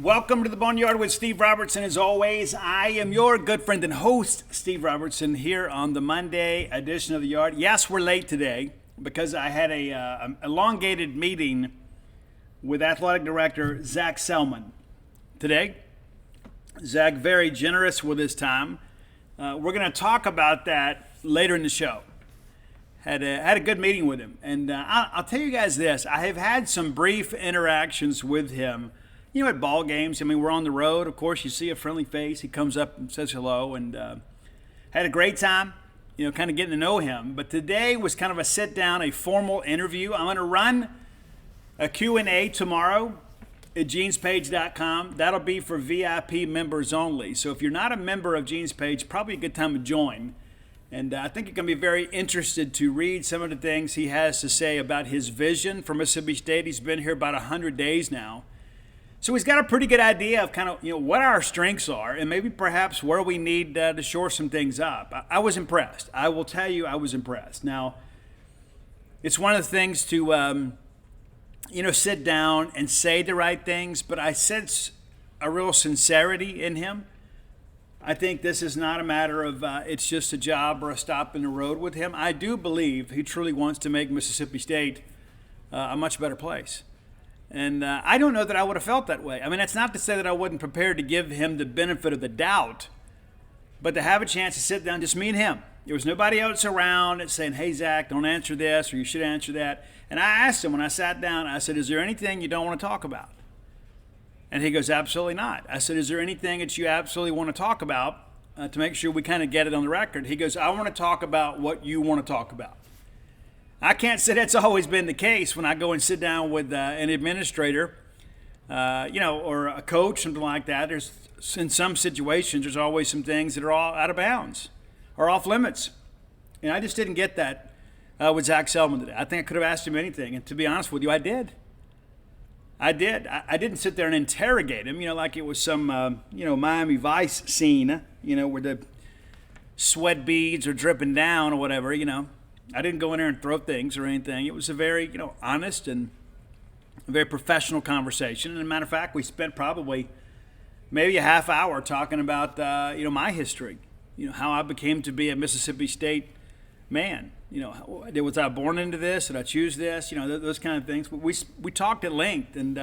Welcome to the Boneyard with Steve Robertson. As always, I am your good friend and host, Steve Robertson, here on the Monday edition of the Yard. Yes, we're late today because I had a elongated meeting with Athletic Director Zach Selman today. Zach, very generous with his time. We're going to talk about that later in the show. Had a good meeting with him. And I'll tell you guys this. I have had some brief interactions with him. You know, at ball games, I mean, we're on the road. Of course, you see a friendly face. He comes up and says hello, and had a great time, you know, kind of getting to know him. But today was kind of a sit-down, a formal interview. I'm going to run a Q&A tomorrow at genespage.com. That'll be for VIP members only. So if you're not a member of Gene's Page, probably a good time to join. And I think you're going to be very interested to read some of the things he has to say about his vision for Mississippi State. He's been here about 100 days now. So he's got a pretty good idea of kind of, you know, what our strengths are and maybe perhaps where we need to shore some things up. I was impressed. I will tell you I was impressed. Now, it's one of the things to, sit down and say the right things, but I sense a real sincerity in him. I think this is not a matter of it's just a job or a stop in the road with him. I do believe he truly wants to make Mississippi State a much better place. And I don't know that I would have felt that way. I mean, that's not to say that I wasn't prepared to give him the benefit of the doubt, but to have a chance to sit down, just me and him. There was nobody else around and saying, hey, Zach, don't answer this or you should answer that. And I asked him when I sat down, I said, is there anything you don't want to talk about? And he goes, absolutely not. I said, is there anything that you absolutely want to talk about to make sure we kind of get it on the record? He goes, I want to talk about what you want to talk about. I can't say that's always been the case when I go and sit down with an administrator, or a coach, something like that. There's, in some situations, there's always some things that are all out of bounds or off limits. And I just didn't get that with Zach Selman today. I think I could have asked him anything. And to be honest with you, I did. I didn't sit there and interrogate him, like it was some, Miami Vice scene, where the sweat beads are dripping down or whatever, I didn't go in there and throw things or anything. It was a very, honest and a very professional conversation. And as a matter of fact, we spent probably maybe a half hour talking about, my history, how I became to be a Mississippi State man. Was I born into this? Did I choose this? Those kind of things. We talked at length, and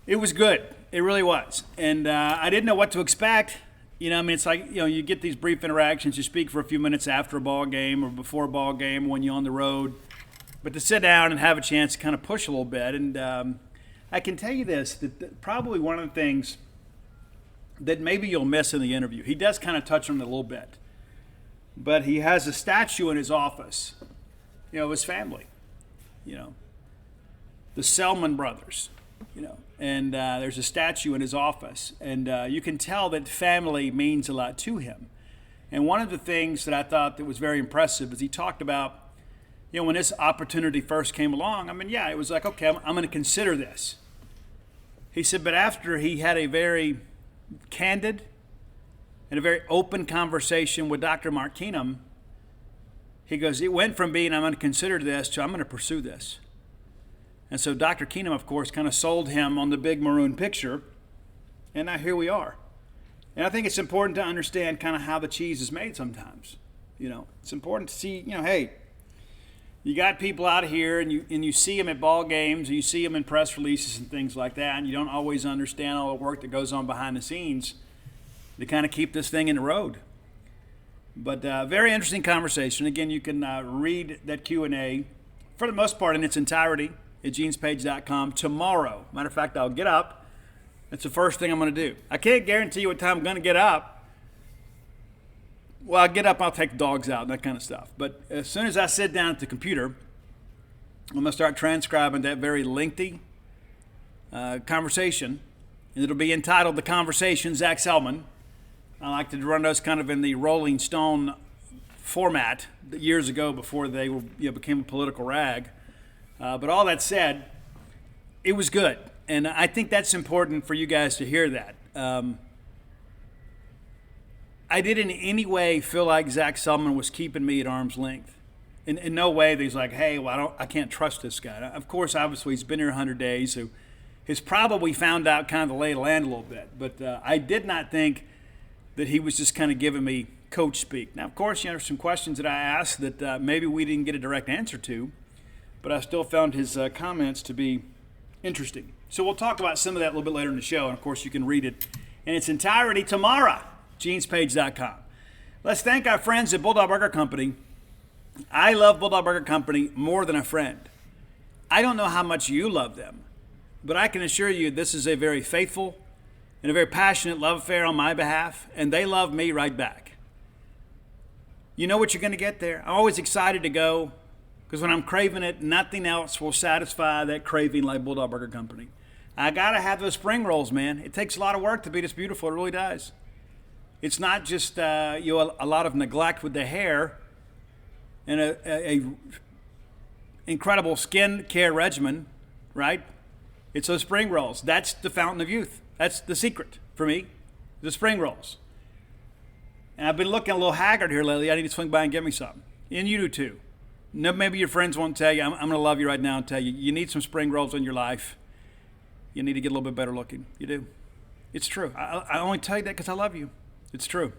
it was good. It really was. And I didn't know what to expect. It's like, you get these brief interactions. You speak for a few minutes after a ball game or before a ball game when you're on the road. But to sit down and have a chance to kind of push a little bit. And I can tell you this, that probably one of the things that maybe you'll miss in the interview, he does kind of touch on it a little bit. But he has a statue in his office, of his family, the Selman brothers, and there's a statue in his office. And you can tell that family means a lot to him. And one of the things that I thought that was very impressive is he talked about, when this opportunity first came along, it was like, okay, I'm going to consider this. He said, but after he had a very candid and a very open conversation with Dr. Mark Keenum, he goes, it went from being I'm going to consider this to I'm going to pursue this. And so Dr. Keenum, of course, kind of sold him on the big maroon picture, and now here we are. And I think it's important to understand kind of how the cheese is made sometimes. It's important to see, hey, you got people out here and you see them at ball games, and you see them in press releases and things like that, and you don't always understand all the work that goes on behind the scenes to kind of keep this thing in the road. But very interesting conversation. Again, you can read that Q&A for the most part in its entirety at genespage.com tomorrow. Matter of fact, I'll get up. That's the first thing I'm going to do. I can't guarantee you what time I'm going to get up. Well, I'll get up, I'll take the dogs out and that kind of stuff. But as soon as I sit down at the computer, I'm going to start transcribing that very lengthy conversation. And it'll be entitled The Conversation, Zach Selman. I like to run those kind of in the Rolling Stone format years ago before they became a political rag. But all that said, it was good. And I think that's important for you guys to hear that. I didn't in any way feel like Zach Selman was keeping me at arm's length. In no way that he's like, hey, well, I can't trust this guy. Of course, obviously, he's been here 100 days, so has probably found out kind of the lay of the land a little bit. But I did not think that he was just kind of giving me coach speak. Now, of course, there's some questions that I asked that maybe we didn't get a direct answer to, but I still found his comments to be interesting. So we'll talk about some of that a little bit later in the show, and of course you can read it in its entirety tomorrow, genespage.com. Let's thank our friends at Bulldog Burger Company. I love Bulldog Burger Company more than a friend. I don't know how much you love them, but I can assure you this is a very faithful and a very passionate love affair on my behalf, and they love me right back. You know what you're going to get there. I'm always excited to go because when I'm craving it, nothing else will satisfy that craving like Bulldog Burger Company. I got to have those spring rolls, man. It takes a lot of work to be this beautiful. It really does. It's not just a lot of neglect with the hair and a incredible skin care regimen, right? It's those spring rolls. That's the fountain of youth. That's the secret for me, the spring rolls. And I've been looking a little haggard here lately. I need to swing by and get me something. And you do too. No, maybe your friends won't tell you. I'm going to love you right now and tell you, you need some spring rolls in your life. You need to get a little bit better looking. You do. It's true. I only tell you that because I love you. It's true.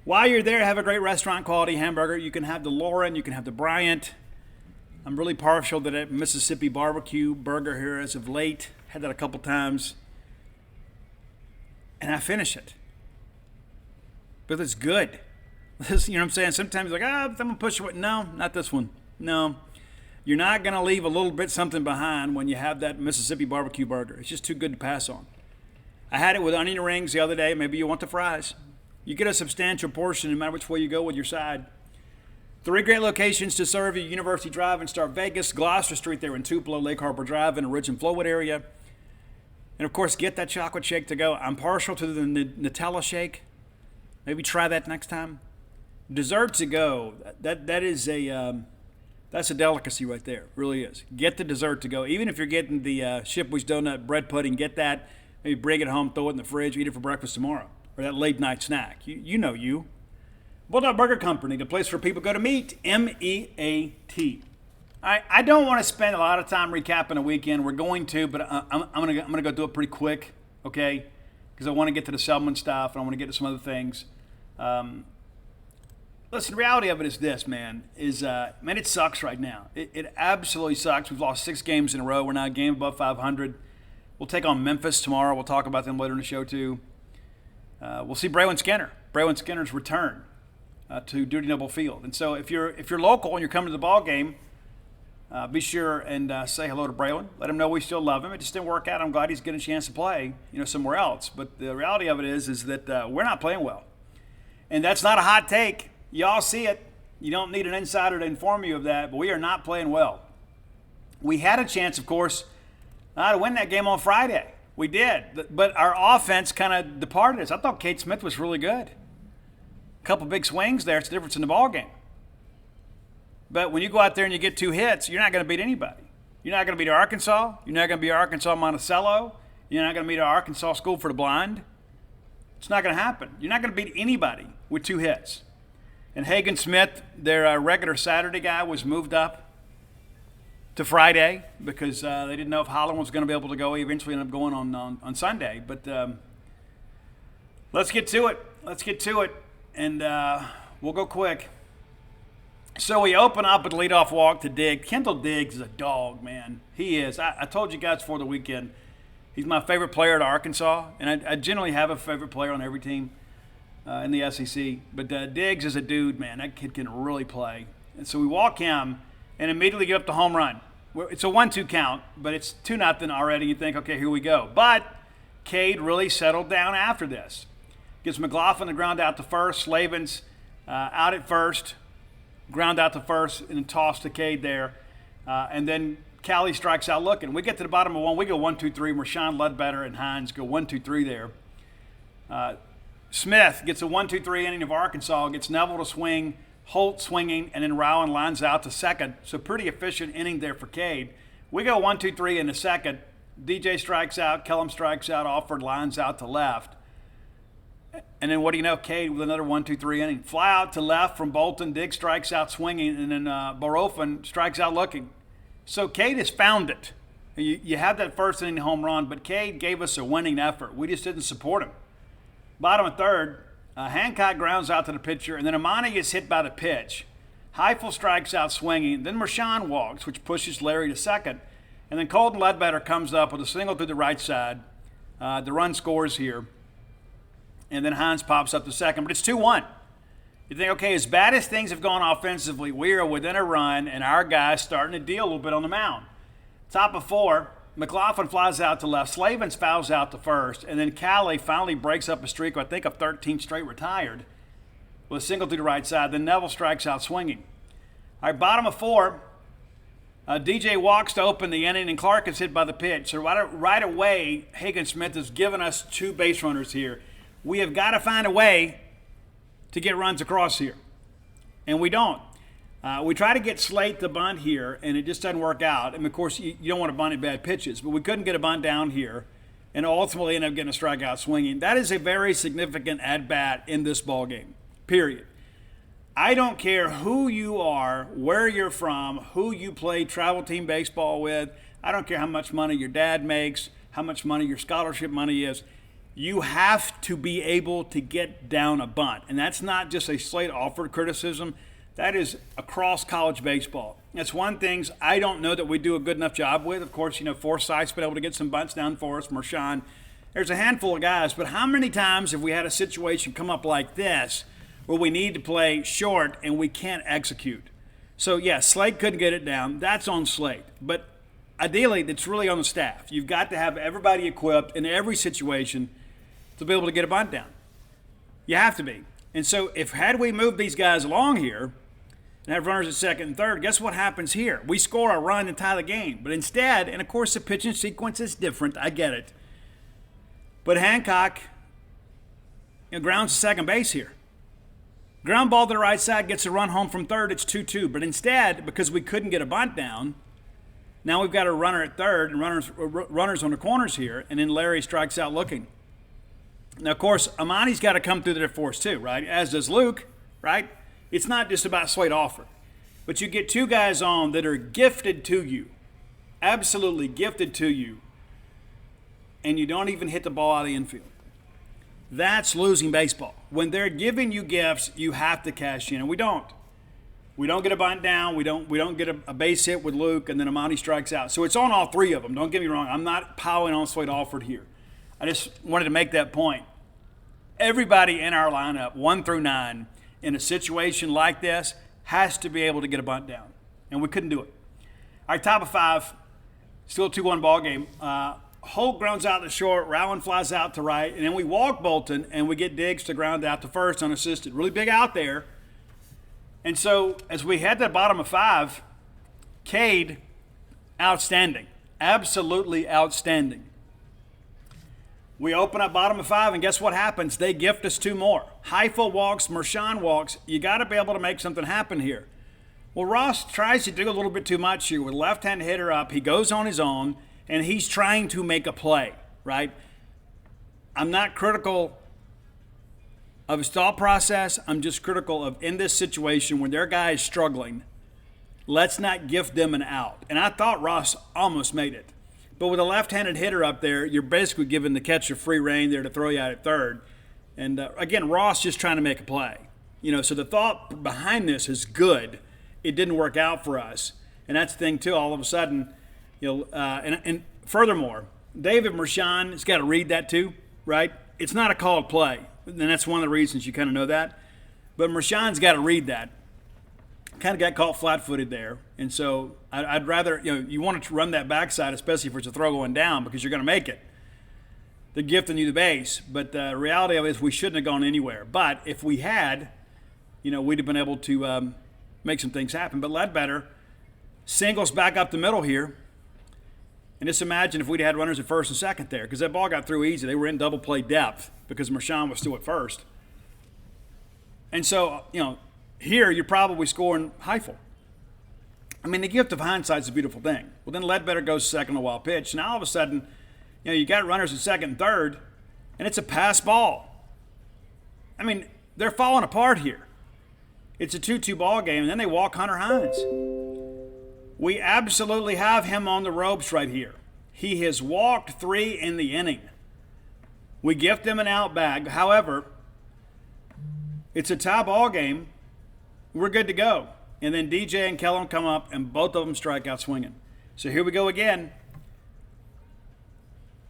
While you're there, have a great restaurant quality hamburger. You can have the Lauren. You can have the Bryant. I'm really partial to that Mississippi barbecue burger here as of late. Had that a couple times. And I finish it. But it's good. You know what I'm saying? Sometimes like, I'm going to push it. No, not this one. No. You're not going to leave a little bit something behind when you have that Mississippi barbecue burger. It's just too good to pass on. I had it with onion rings the other day. Maybe you want the fries. You get a substantial portion no matter which way you go with your side. 3 great locations to serve you: University Drive in Star Vegas, Gloucester Street there in Tupelo, Lake Harbor Drive in the Ridge and Flowwood area. And, of course, get that chocolate shake to go. I'm partial to the Nutella shake. Maybe try that next time. Dessert to go. That's a delicacy right there. It really is. Get the dessert to go. Even if you're getting the Shipwich Donut bread pudding, get that. Maybe bring it home, throw it in the fridge, eat it for breakfast tomorrow. Or that late night snack. You know you. Bulldog Burger Company, the place where people go to meet. M-E-A-T. I don't want to spend a lot of time recapping a weekend. We're going to, but I'm gonna go do it pretty quick, okay? Because I want to get to the Selman stuff and I want to get to some other things. Listen, the reality of it is this, man. Man, it sucks right now. It absolutely sucks. We've lost 6 games in a row. We're now a game above 500. We'll take on Memphis tomorrow. We'll talk about them later in the show too. We'll see Braylon Skinner. Braylon Skinner's return to Duty Noble Field. And so if you're local and you're coming to the ball game, be sure and say hello to Braylon. Let him know we still love him. It just didn't work out. I'm glad he's getting a chance to play, somewhere else. But the reality of it is that we're not playing well. And that's not a hot take. Y'all see it. You don't need an insider to inform you of that, but we are not playing well. We had a chance, of course, to win that game on Friday. We did. But our offense kind of departed us. I thought Cade Smith was really good. A couple big swings there. It's the difference in the ball game. But when you go out there and you get 2 hits, you're not going to beat anybody. You're not going to beat Arkansas. You're not going to beat Arkansas Monticello. You're not going to beat Arkansas School for the Blind. It's not going to happen. You're not going to beat anybody with 2 hits. And Hagen Smith, their regular Saturday guy, was moved up to Friday because they didn't know if Holland was going to be able to go. He eventually ended up going on Sunday. But let's get to it. And we'll go quick. So we open up with a leadoff walk to Diggs. Kendall Diggs is a dog, man. He is. I told you guys before the weekend, he's my favorite player at Arkansas. And I generally have a favorite player on every team in the SEC. But Diggs is a dude, man. That kid can really play. And so we walk him and immediately give up the home run. It's a 1-2 count, but it's 2-0 already. You think, okay, here we go. But Cade really settled down after this. Gives McLaughlin the ground out to first. Slavens out at first. Ground out to first and then toss to Cade there. And then Callie strikes out looking. We get to the bottom of 1. We go 1-2-3. Rashawn Ledbetter and Hines go 1-2-3 there. Smith gets a 1-2-3 inning of Arkansas. Gets Neville to swing. Holt swinging. And then Rowan lines out to second. So pretty efficient inning there for Cade. We go 1-2-3 in the second. DJ strikes out. Kellum strikes out. Alford lines out to left. And then what do you know? Cade with another 1-2-3 inning. Fly out to left from Bolton. Diggs strikes out swinging. And then Barofan strikes out looking. So Cade has found it. You have that first inning home run, but Cade gave us a winning effort. We just didn't support him. Bottom of third, Hancock grounds out to the pitcher, and then Amani gets hit by the pitch. Heifel strikes out swinging. Then Marshawn walks, which pushes Larry to second. And then Colton Ledbetter comes up with a single through the right side. The run scores here. And then Hines pops up to second. But it's 2-1. You think, okay, as bad as things have gone offensively, we are within a run, and our guy's starting to deal a little bit on the mound. Top of 4, McLaughlin flies out to left. Slavens fouls out to first. And then Callie finally breaks up a streak, I think, of 13 straight retired with a single through the right side. Then Neville strikes out swinging. All right, bottom of 4, DJ walks to open the inning, and Clark is hit by the pitch. So right away, Hagen-Smith has given us 2 base runners here. We have got to find a way to get runs across here, and we don't. We try to get Slate to bunt here, and it just doesn't work out. And, of course, you don't want to bunt at bad pitches, but we couldn't get a bunt down here and ultimately end up getting a strikeout swinging. That is a very significant at-bat in this ballgame, period. I don't care who you are, where you're from, who you play travel team baseball with. I don't care how much money your dad makes, how much money your scholarship money is. You have to be able to get down a bunt. And that's not just a Slate offered criticism. That is across college baseball. That's one thing I don't know that we do a good enough job with. Of course, Forsythe's been able to get some bunts down for us, Marshawn. There's a handful of guys, but how many times have we had a situation come up like this where we need to play short and we can't execute? So, yeah, Slate couldn't get it down. That's on Slate. But ideally, it's really on the staff. You've got to have everybody equipped in every situation to be able to get a bunt down. You have to be. And so had we moved these guys along here and have runners at second and third, guess what happens here? We score a run and tie the game. But instead, and of course the pitching sequence is different, I get it. But Hancock grounds to second base here. Ground ball to the right side, gets a run home from third, it's 2-2. But instead, because we couldn't get a bunt down, now we've got a runner at third and runners on the corners here, and then Larry strikes out looking. Now, of course, Amani's got to come through there for us too, right? As does Luke, right? It's not just about Slate offer. But you get 2 guys on that are gifted to you, absolutely gifted to you, and you don't even hit the ball out of the infield. That's losing baseball. When they're giving you gifts, you have to cash in, and we don't. We don't get a bunt down. We don't get a base hit with Luke, and then Amani strikes out. So it's on all 3 of them. Don't get me wrong. I'm not piling on Slate offered here. I just wanted to make that point. Everybody in our lineup, 1 through 9, in a situation like this, has to be able to get a bunt down. And we couldn't do it. All right, top of 5, still a 2-1 ball game. Holt grounds out to short, Rowan flies out to right, and then we walk Bolton, and we get Diggs to ground out to first unassisted. Really big out there. And so as we head to the bottom of 5, Cade, outstanding. Absolutely outstanding. We open up bottom of 5, and guess what happens? They gift us 2 more. Heifel walks, Marshawn walks. You got to be able to make something happen here. Well, Ross tries to do a little bit too much here with left-hand hitter up. He goes on his own, and he's trying to make a play, right? I'm not critical of his thought process. I'm just critical of, in this situation, when their guy is struggling, let's not gift them an out. And I thought Ross almost made it. But with a left-handed hitter up there, you're basically giving the catcher free rein there to throw you out at third. And, again, Ross just trying to make a play. So the thought behind this is good. It didn't work out for us. And that's the thing, too. All of a sudden, and furthermore, David Marshawn has got to read that, too, right? It's not a called play. And that's one of the reasons you kind of know that. But Marshawn's got to read that. Kind of got caught flat-footed there. And so I'd rather, you want to run that backside, especially if it's a throw going down, because you're going to make it. They're gifting you the base. But the reality of it is we shouldn't have gone anywhere. But if we had, we'd have been able to make some things happen. But Ledbetter singles back up the middle here. And just imagine if we'd had runners at first and second there, because that ball got through easy. They were in double play depth because Marshawn was still at first. And so, here you're probably scoring Heifel. I mean, the gift of hindsight is a beautiful thing. Well, then Ledbetter goes second on a wild pitch. Now all of a sudden, you got runners at second and third, and it's a pass ball. I mean, they're falling apart here. It's a 2-2 ball game, and then they walk Hunter Hines. We absolutely have him on the ropes right here. He has walked 3 in the inning. We gift him an out bag. However, it's a tie ball game. We're good to go. And then DJ and Kellen come up, and both of them strike out swinging. So here we go again.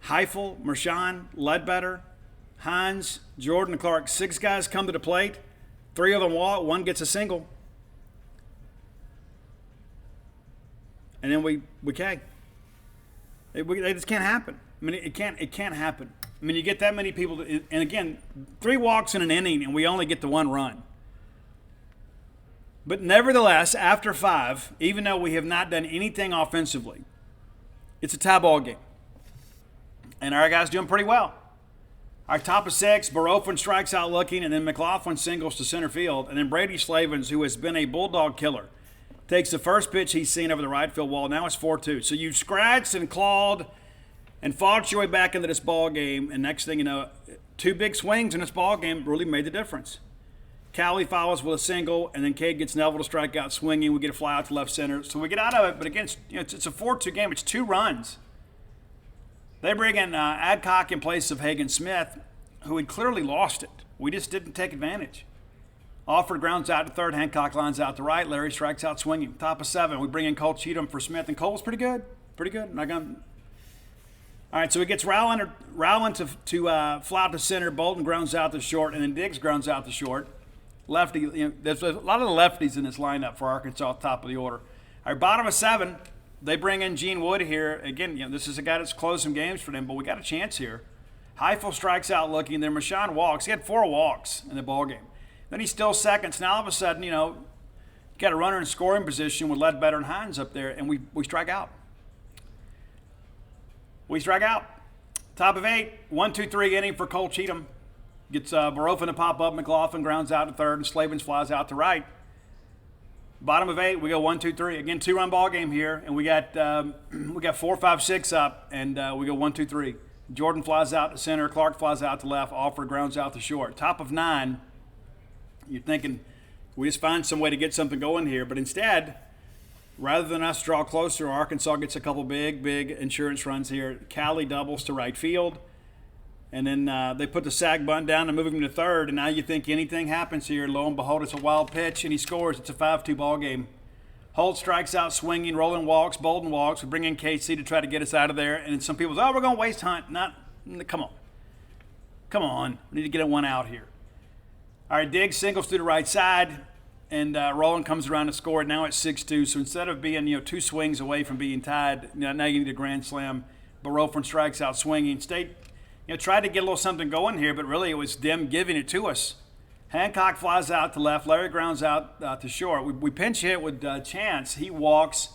Heifel, Mershon, Ledbetter, Hines, Jordan, and Clark. 6 guys come to the plate. 3 of them walk. 1 gets a single. And then we K. They just can't happen. I mean, it can't happen. I mean, you get that many people, and again, 3 walks in an inning, and we only get the 1 run. But nevertheless, after 5, even though we have not done anything offensively, it's a tie ball game. And our guys doing pretty well. Our top of 6, Barofin strikes out looking, and then McLaughlin singles to center field. And then Brady Slavens, who has been a Bulldog killer, takes the first pitch he's seen over the right field wall. Now it's 4-2. So you've scratched and clawed and fought your way back into this ball game. And next thing you know, 2 big swings in this ball game really made the difference. Cowley follows with a single, and then Cade gets Neville to strike out swinging. We get a fly out to left center. So we get out of it. But again, it's a 4-2 game. It's 2 runs. They bring in Adcock in place of Hagen Smith, who had clearly lost it. We just didn't take advantage. Alford grounds out to third. Hancock lines out to right. Larry strikes out swinging. Top of 7. We bring in Cole Cheatham for Smith, and Cole's pretty good. Pretty good. All right, so he gets Rowland to fly out to center. Bolton grounds out to short, and then Diggs grounds out to short. Lefty, there's a lot of the lefties in this lineup for Arkansas, top of the order. All right, bottom of 7, they bring in Gene Wood here. Again, this is a guy that's closed some games for them, but we got a chance here. Heifel strikes out looking. Then Mershon walks. He had 4 walks in the ballgame. Then he's still seconds. Now all of a sudden, you got a runner in scoring position with Ledbetter and Hines up there, and we strike out. We strike out. Top of 8, 1-2-3 inning for Cole Cheatham. Gets Barofin to pop up. McLaughlin grounds out to third, and Slavens flies out to right. Bottom of 8, we go 1-2-3. Again, 2-run ball game here, and we got 4, 5, 6 up, and we go 1-2-3. Jordan flies out to center. Clark flies out to left. Alford grounds out to short. Top of 9. You're thinking we just find some way to get something going here, but instead, rather than us draw closer, Arkansas gets a couple big insurance runs here. Cowley doubles to right field, and then they put the sack bunt down and move him to third, and now you think anything happens here. Lo and behold, it's a wild pitch, and he scores. It's a 5-2 ball game. Holt strikes out swinging. Roland walks. Bolden walks. We bring in KC to try to get us out of there, and then some people say, we're going to waste Hunt. Come on. We need to get a 1 out here. All right, Diggs singles to the right side, and Roland comes around to score. Now it's 6-2. So instead of being 2 swings away from being tied, now you need a grand slam. Barofin strikes out swinging. State tried to get a little something going here, but really it was them giving it to us. Hancock flies out to left. Larry grounds out to short. We pinch hit with Chance. He walks,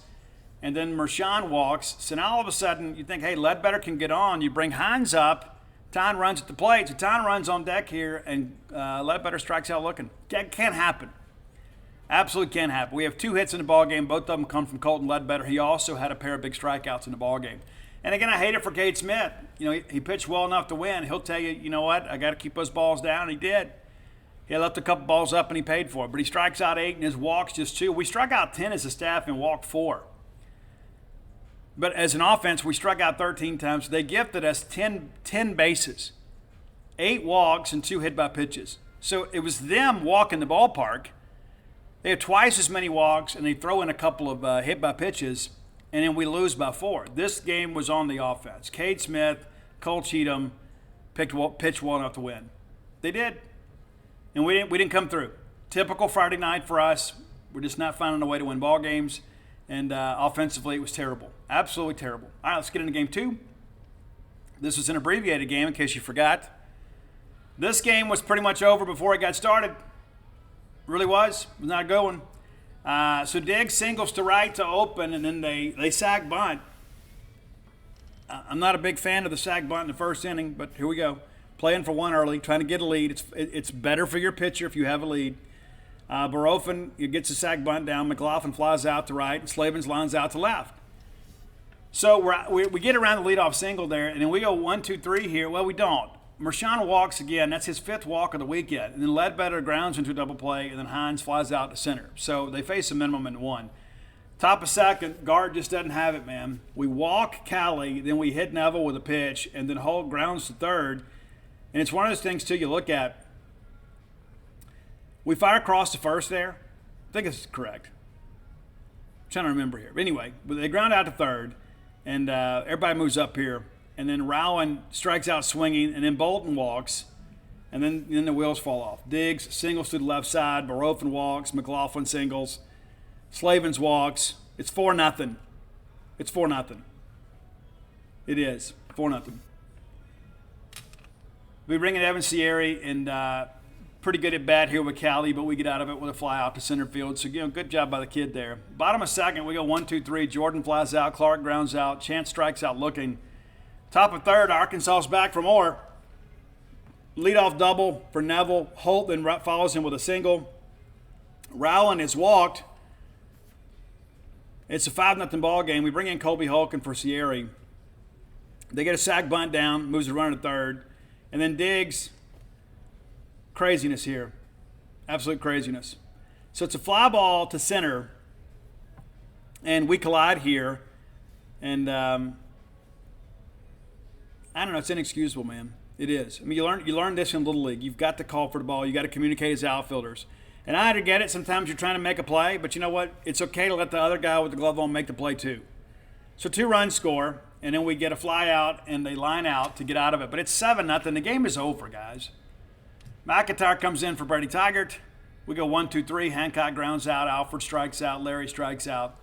and then Mershon walks. So now all of a sudden you think, hey, Ledbetter can get on. You bring Hines up. Tyne runs at the plate. So Tyne runs on deck here, and Ledbetter strikes out looking. That can't happen. Absolutely can't happen. We have 2 hits in the ballgame. Both of them come from Colton Ledbetter. He also had a pair of big strikeouts in the ballgame. And again, I hate it for Cade Smith. He pitched well enough to win. He'll tell you, you know what, I got to keep those balls down. And he did. He left a couple balls up, and he paid for it. But he strikes out 8, and his walks just 2. We struck out 10 as a staff and walked 4. But as an offense, we struck out 13 times. They gifted us 10 bases, 8 walks, and 2 hit by pitches. So it was them walking the ballpark. They have twice as many walks, and they throw in a couple of hit by pitches, and then we lose by 4. This game was on the offense. Cade Smith, Cole Cheatham pitched well enough to win. They did, and we didn't come through. Typical Friday night for us. We're just not finding a way to win ball games. And offensively, it was terrible. Absolutely terrible. All right, let's get into game 2. This was an abbreviated game, in case you forgot. This game was pretty much over before it got started. It really was. It was not a good one. So Diggs singles to right to open, and then they sack bunt. I'm not a big fan of the sack bunt in the first inning, but here we go. Playing for 1 early, trying to get a lead. It's better for your pitcher if you have a lead. Barofin gets a sack bunt down. McLaughlin flies out to right, and Slavens lines out to left. So we get around the leadoff single there, and then we go 1-2-3 here. Well, we don't. Mershon walks again. That's his 5th walk of the weekend. And then Ledbetter grounds into a double play, and then Hines flies out to center. So they face a minimum in 1. Top of second, guard just doesn't have it, man. We walk Callie, then we hit Neville with a pitch, and then Holt grounds to third. And it's one of those things, too, you look at. We fire across to first there. I think it's correct. I'm trying to remember here. But anyway, they ground out to third, and everybody moves up here. And then Rowan strikes out swinging, and then Bolton walks, and then the wheels fall off. Diggs singles to the left side. Barofin walks. McLaughlin singles. Slavens walks. It's 4-0. It's 4-0. It is 4-0. We bring in Evan Sierra, and pretty good at bat here with Callie, but we get out of it with a fly out to center field. So, good job by the kid there. Bottom of second, we go 1-2-3. Jordan flies out. Clark grounds out. Chance strikes out looking. Top of third, Arkansas's back for more. Leadoff double for Neville. Holt then follows him with a single. Rowland is walked. It's a 5-0 ball game. We bring in Colby Holkin for Sierra. They get a sac bunt down, moves the runner to third. And then Diggs, craziness here. Absolute craziness. So it's a fly ball to center, and we collide here. And I don't know, it's inexcusable, man. It is. I mean, you learn this in Little League. You've got to call for the ball. You've got to communicate as outfielders. And I get it. Sometimes you're trying to make a play, but you know what? It's okay to let the other guy with the glove on make the play too. So 2 runs score, and then we get a fly out, and they line out to get out of it. But it's 7-0. The game is over, guys. McIntyre comes in for Brady Tigert. We go 1-2-3. Hancock grounds out. Alfred strikes out. Larry strikes out.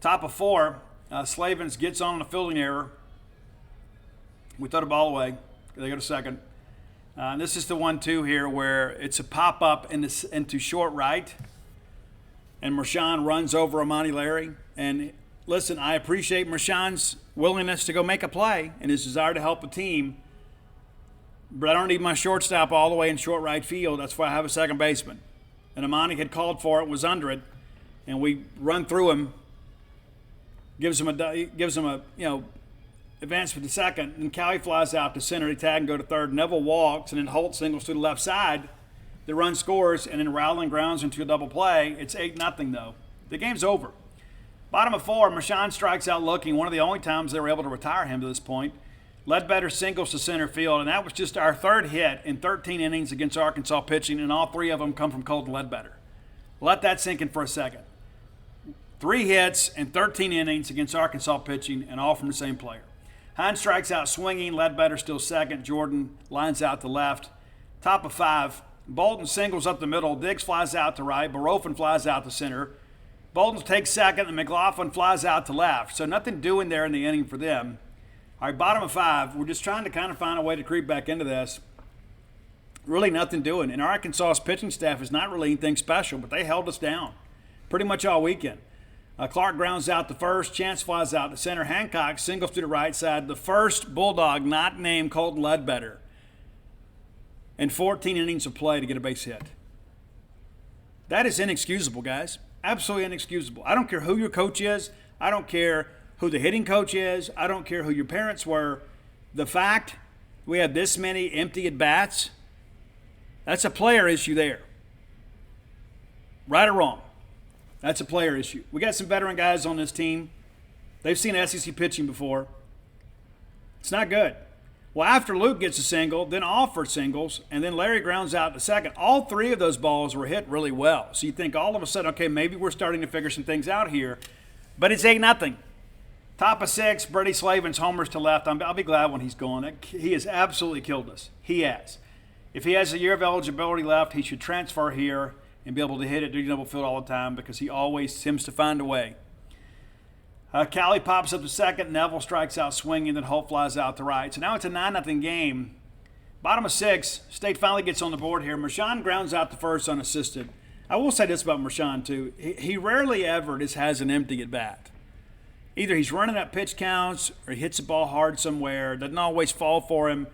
Top of 4, Slavens gets on a fielding error. We throw the ball away. They go to second. This is the 1-2 here where it's a pop-up into short right. And Marshawn runs over Amani Larry. And listen, I appreciate Marshawn's willingness to go make a play and his desire to help the team. But I don't need my shortstop all the way in short right field. That's why I have a second baseman. And Amani had called for it, was under it. And we run through him. Gives him a advance with the second, and Callie flies out to center. They tag and go to third. Neville walks, and then Holt singles to the left side. The run scores, and then Rowland grounds into a double play. It's 8-0, though. The game's over. Bottom of 4, Marshawn strikes out looking. One of the only times they were able to retire him to this point. Ledbetter singles to center field, and that was just our third hit in 13 innings against Arkansas pitching, and all 3 of them come from Colton Ledbetter. Let that sink in for a second. 3 hits in 13 innings against Arkansas pitching, and all from the same player. Hines strikes out swinging. Ledbetter still second. Jordan lines out to left. Top of 5. Bolton singles up the middle. Diggs flies out to right. Barofin flies out to center. Bolton takes second, and McLaughlin flies out to left. So nothing doing there in the inning for them. All right, bottom of 5. We're just trying to kind of find a way to creep back into this. Really nothing doing. And Arkansas's pitching staff is not really anything special, but they held us down pretty much all weekend. Clark grounds out to first. Chance flies out to center. Hancock singles to the right side. The first Bulldog not named Colton Ledbetter in 14 innings of play to get a base hit. That is inexcusable, guys. Absolutely inexcusable. I don't care who your coach is. I don't care who the hitting coach is. I don't care who your parents were. The fact we have this many empty at-bats, that's a player issue there. Right or wrong? That's a player issue. We got some veteran guys on this team. They've seen SEC pitching before. It's not good. Well, after Luke gets a single, then Alford singles, and then Larry grounds out to second. All 3 of those balls were hit really well. So you think all of a sudden, okay, maybe we're starting to figure some things out here. But it's 8-0. Top of 6, Brady Slavens homers to left. I'll be glad when he's gone. He has absolutely killed us. He has. If he has a year of eligibility left, he should transfer here and be able to hit it during double field all the time because he always seems to find a way. Callie pops up to second. Neville strikes out swinging, then Holt flies out to right. So now it's a 9-0 game. Bottom of 6, State finally gets on the board here. Marshawn grounds out to first unassisted. I will say this about Marshawn, too. He rarely ever just has an empty at bat. Either he's running up pitch counts or he hits the ball hard somewhere. It doesn't always fall for him,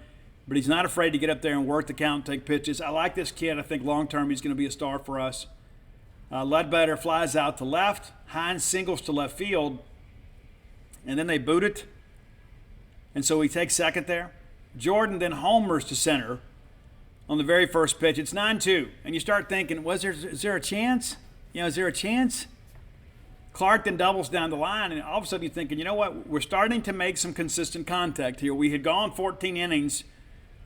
but he's not afraid to get up there and work the count and take pitches. I like this kid. I think long-term he's going to be a star for us. Ledbetter flies out to left. Hines singles to left field. And then they boot it. And so he takes second there. Jordan then homers to center on the very first pitch. It's 9-2. And you start thinking, is there a chance? Is there a chance? Clark then doubles down the line, and all of a sudden you're thinking, you know what? We're starting to make some consistent contact here. We had gone 14 innings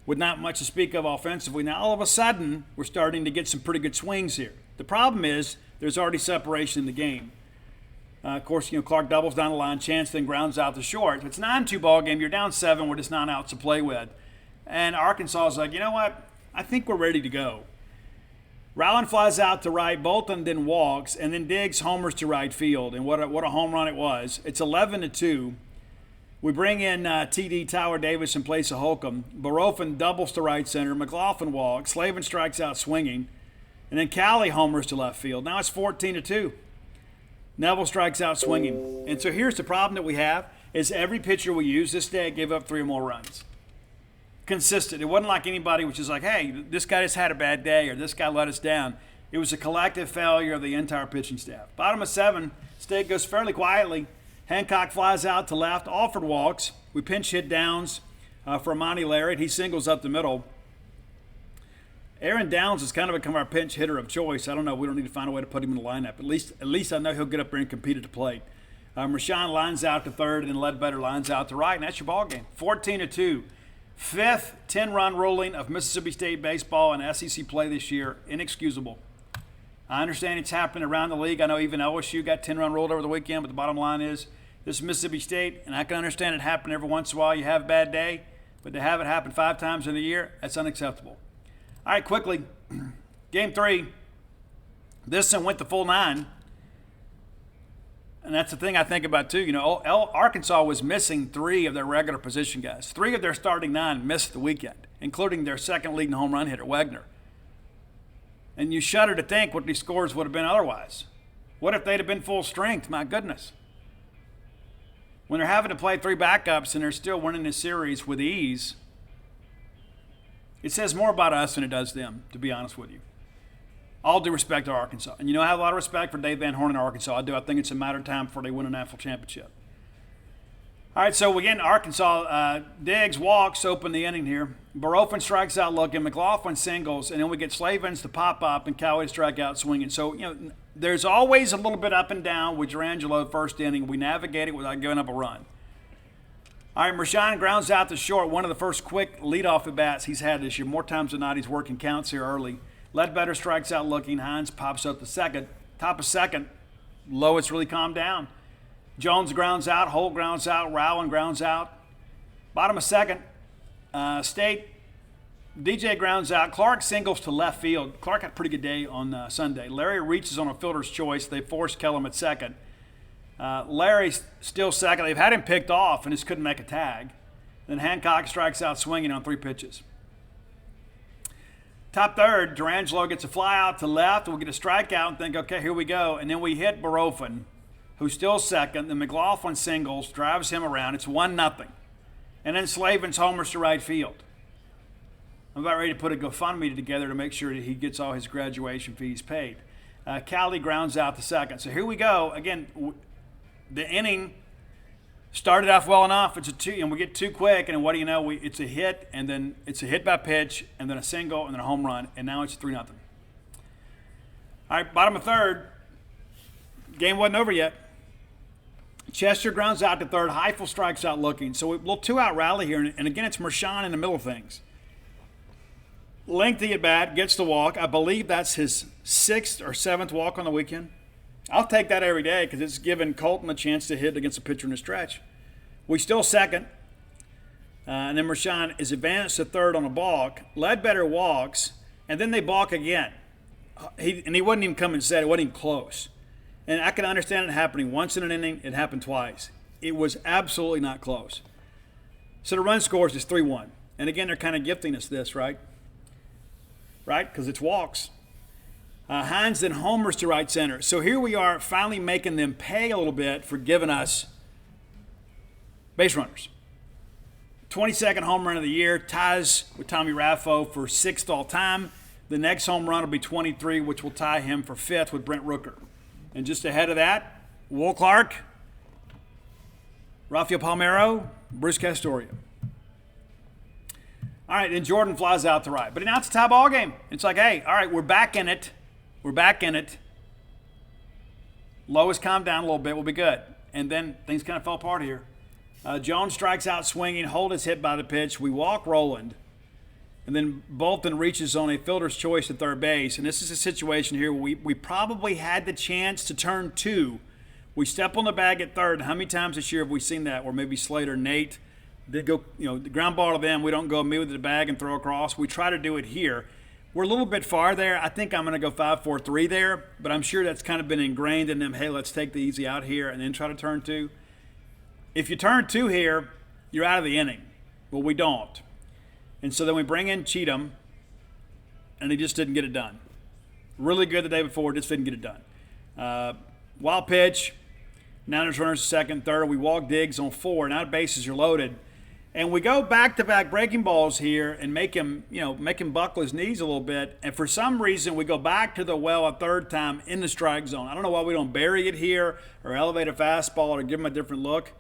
with not much to speak of offensively. Now all of a sudden we're starting to get some pretty good swings here. The problem is there's already separation in the game. Of course, Clark doubles down the line. Chance then grounds out to short. If it's a 9-2 ball game, you're down 7 with just 9 outs to play with. And Arkansas is like, you know what? I think we're ready to go. Rowland flies out to right. Bolton then walks, and then Diggs homers to right field. And what a home run it was. It's 11-2. We bring in TD Tyler Davis in place of Holcomb. Barofin doubles to right center. McLaughlin walks. Slavin strikes out swinging. And then Cali homers to left field. Now it's 14-2. Neville strikes out swinging. And so here's the problem that we have is every pitcher we use this day gave up 3 or more runs. Consistent. It wasn't like anybody was just like, hey, this guy just had a bad day or this guy let us down. It was a collective failure of the entire pitching staff. Bottom of 7, State goes fairly quietly. Hancock flies out to left. Alford walks. We pinch hit downs for Monty Larrett. He singles up the middle. Aaron Downs has kind of become our pinch hitter of choice. I don't know. We don't need to find a way to put him in the lineup. At least I know he'll get up there and compete at the plate. Rashawn lines out to third, and then Ledbetter lines out to right, and that's your ball game. 14-2. 5th 10-run ruling of Mississippi State baseball in SEC play this year. Inexcusable. I understand it's happening around the league. I know even LSU got 10-run ruled over the weekend, but the bottom line is this is Mississippi State, and I can understand it happen every once in a while. You have a bad day, but to have it happen 5 times in a year, that's unacceptable. All right, quickly, Game 3. This one went the full 9. And that's the thing I think about, too. Arkansas was missing 3 of their regular position guys. 3 of their starting 9 missed the weekend, including their second leading home run hitter, Wegner. And you shudder to think what these scores would have been otherwise. What if they'd have been full strength? My goodness. When they're having to play 3 backups and they're still winning this series with ease, it says more about us than it does them, to be honest with you. All due respect to Arkansas. And I have a lot of respect for Dave Van Horn in Arkansas. I do. I think it's a matter of time before they win a national championship. All right, so again, Arkansas, Diggs walks, open the inning here. Barofin strikes out looking. McLaughlin singles. And then we get Slavins to pop up and Cowley to strike out swinging. So, there's always a little bit up and down with Durangelo first inning. We navigate it without giving up a run. All right, Rashawn grounds out to short. One of the first quick leadoff at-bats he's had this year. More times than not, he's working counts here early. Ledbetter strikes out looking. Hines pops up to second. Top of second. Low, it's really calmed down. Jones grounds out. Holt grounds out. Rowland grounds out. Bottom of second. State. DJ grounds out. Clark singles to left field. Clark had a pretty good day on Sunday. Larry reaches on a fielder's choice. They force Kellum at second. Larry's still second. They've had him picked off and just couldn't make a tag. Then Hancock strikes out swinging on 3 pitches. Top third, Durangelo gets a fly out to left. We'll get a strikeout and think, okay, here we go. And then we hit Barofin, who's still second. Then McLaughlin singles, drives him around. It's 1-0. And then Slavin's homers to right field. I'm about ready to put a GoFundMe together to make sure that he gets all his graduation fees paid. Cowley grounds out to second. So here we go. Again, the inning started off well enough. It's a 2, and we get 2 quick, and what do you know? It's a hit, and then it's a hit by pitch, and then a single, and then a home run, and now it's 3-0. All right, bottom of third. Game wasn't over yet. Chester grounds out to third. Heifel strikes out looking. So a little 2-out rally here, and again, it's Mershon in the middle of things. Lengthy at bat, gets the walk. I believe that's his 6th or 7th walk on the weekend. I'll take that every day because it's given Colton a chance to hit against a pitcher in the stretch. We still second. And then Mershon is advanced to third on a balk. Ledbetter walks, and then they balk again. He wouldn't even come and said it. Wasn't even close. And I can understand it happening once in an inning. It happened twice. It was absolutely not close. So the run scores is 3-1. And again, they're kind of gifting us this, right? Right? Because it's walks. Hines then homers to right center. So here we are finally making them pay a little bit for giving us base runners. 22nd home run of the year, ties with Tommy Raffo for 6th all time. The next home run will be 23, which will tie him for 5th with Brent Rooker. And just ahead of that, Will Clark, Rafael Palmeiro, Bruce Castoria. All right, then Jordan flies out to right. But now it's a tie ball game. It's like, hey, all right, we're back in it. We're back in it. Lois calmed down a little bit. We'll be good. And then things kind of fell apart here. Jones strikes out swinging. Holt is hit by the pitch. We walk Roland. And then Bolton reaches on a fielder's choice at third base. And this is a situation here where we probably had the chance to turn 2. We step on the bag at third. How many times this year have we seen that? Where maybe Slater, Nate, they go, the ground ball to them. We don't go immediately to the bag and throw across. We try to do it here. We're a little bit far there. I think I'm going to go 5-4-3 there, but I'm sure that's kind of been ingrained in them. Hey, let's take the easy out here and then try to turn 2. If you turn 2 here, you're out of the inning. Well, we don't. And so then we bring in Cheatham, and he just didn't get it done. Really good the day before, just didn't get it done. Wild pitch. Now there's runners second, third. We walk Diggs on 4. Now the bases are loaded. And we go back-to-back breaking balls here and make him buckle his knees a little bit. And for some reason, we go back to the well a third time in the strike zone. I don't know why we don't bury it here or elevate a fastball or give him a different look.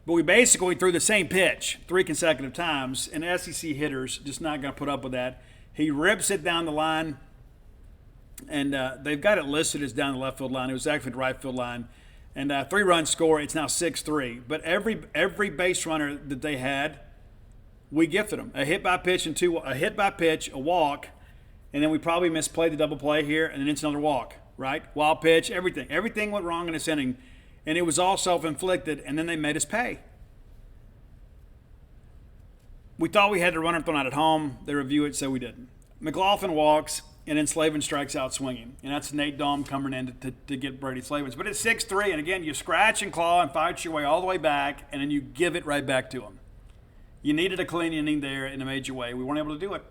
But we basically threw the same pitch 3 consecutive times, and SEC hitters just not going to put up with that. He rips it down the line, and they've got it listed as down the left field line. It was actually the right field line. And 3-run score, it's now 6-3. But every base runner that they had, we gifted them. A hit by pitch, a walk, and then we probably misplayed the double play here, and then it's another walk, right? Wild pitch, everything. Everything went wrong in this inning, and it was all self-inflicted, and then they made us pay. We thought we had the runner thrown out at home. They review it, so we didn't. McLaughlin walks. And then Slavin strikes out swinging. And that's Nate Dahm coming in to get Brady Slavins. But it's 6-3, and again, you scratch and claw and fight your way all the way back, and then you give it right back to him. You needed a clean inning there in a major way. We weren't able to do it.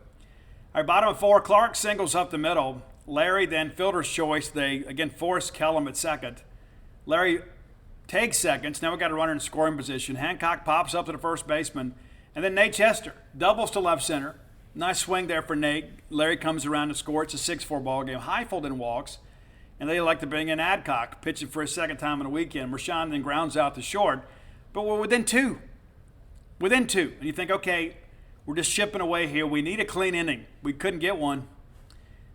All right, bottom of 4, Clark singles up the middle. Larry then fielder's choice. They, again, force Kellum at second. Larry takes seconds. Now we've got a runner in scoring position. Hancock pops up to the first baseman. And then Nate Chester doubles to left center. Nice swing there for Nate. Larry comes around to score. It's a 6-4 ball game. Heifel then walks, and they elect to bring in Adcock, pitching for his second time in a weekend. Rashawn then grounds out to short, but we're within 2. And you think, okay, we're just chipping away here. We need a clean inning. We couldn't get one.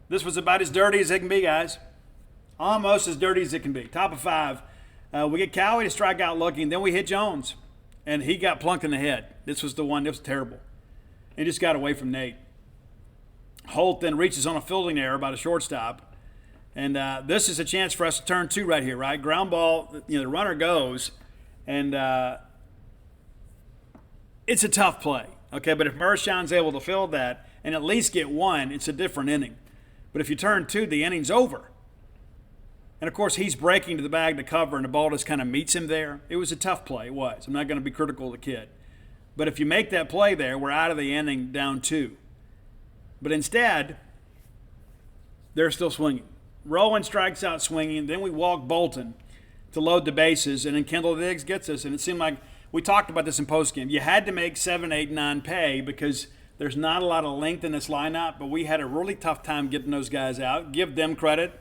This was about as dirty as it can be, guys. Almost as dirty as it can be. Top of 5. We get Cowie to strike out looking, then we hit Jones, and he got plunked in the head. This was the one that was terrible. He just got away from Nate. Holt then reaches on a fielding error by the shortstop. And this is a chance for us to turn 2 right here, right? Ground ball, the runner goes. And it's a tough play, okay? But if Mershon's able to field that and at least get 1, it's a different inning. But if you turn 2, the inning's over. And, of course, he's breaking to the bag to cover, and the ball just kind of meets him there. It was a tough play. It was. I'm not going to be critical of the kid. But if you make that play there, we're out of the inning down 2. But instead, they're still swinging. Rowan strikes out swinging. Then we walk Bolton to load the bases. And then Kendall Diggs gets us. And it seemed like we talked about this in postgame. You had to make 7, 8, 9 pay because there's not a lot of length in this lineup. But we had a really tough time getting those guys out. Give them credit.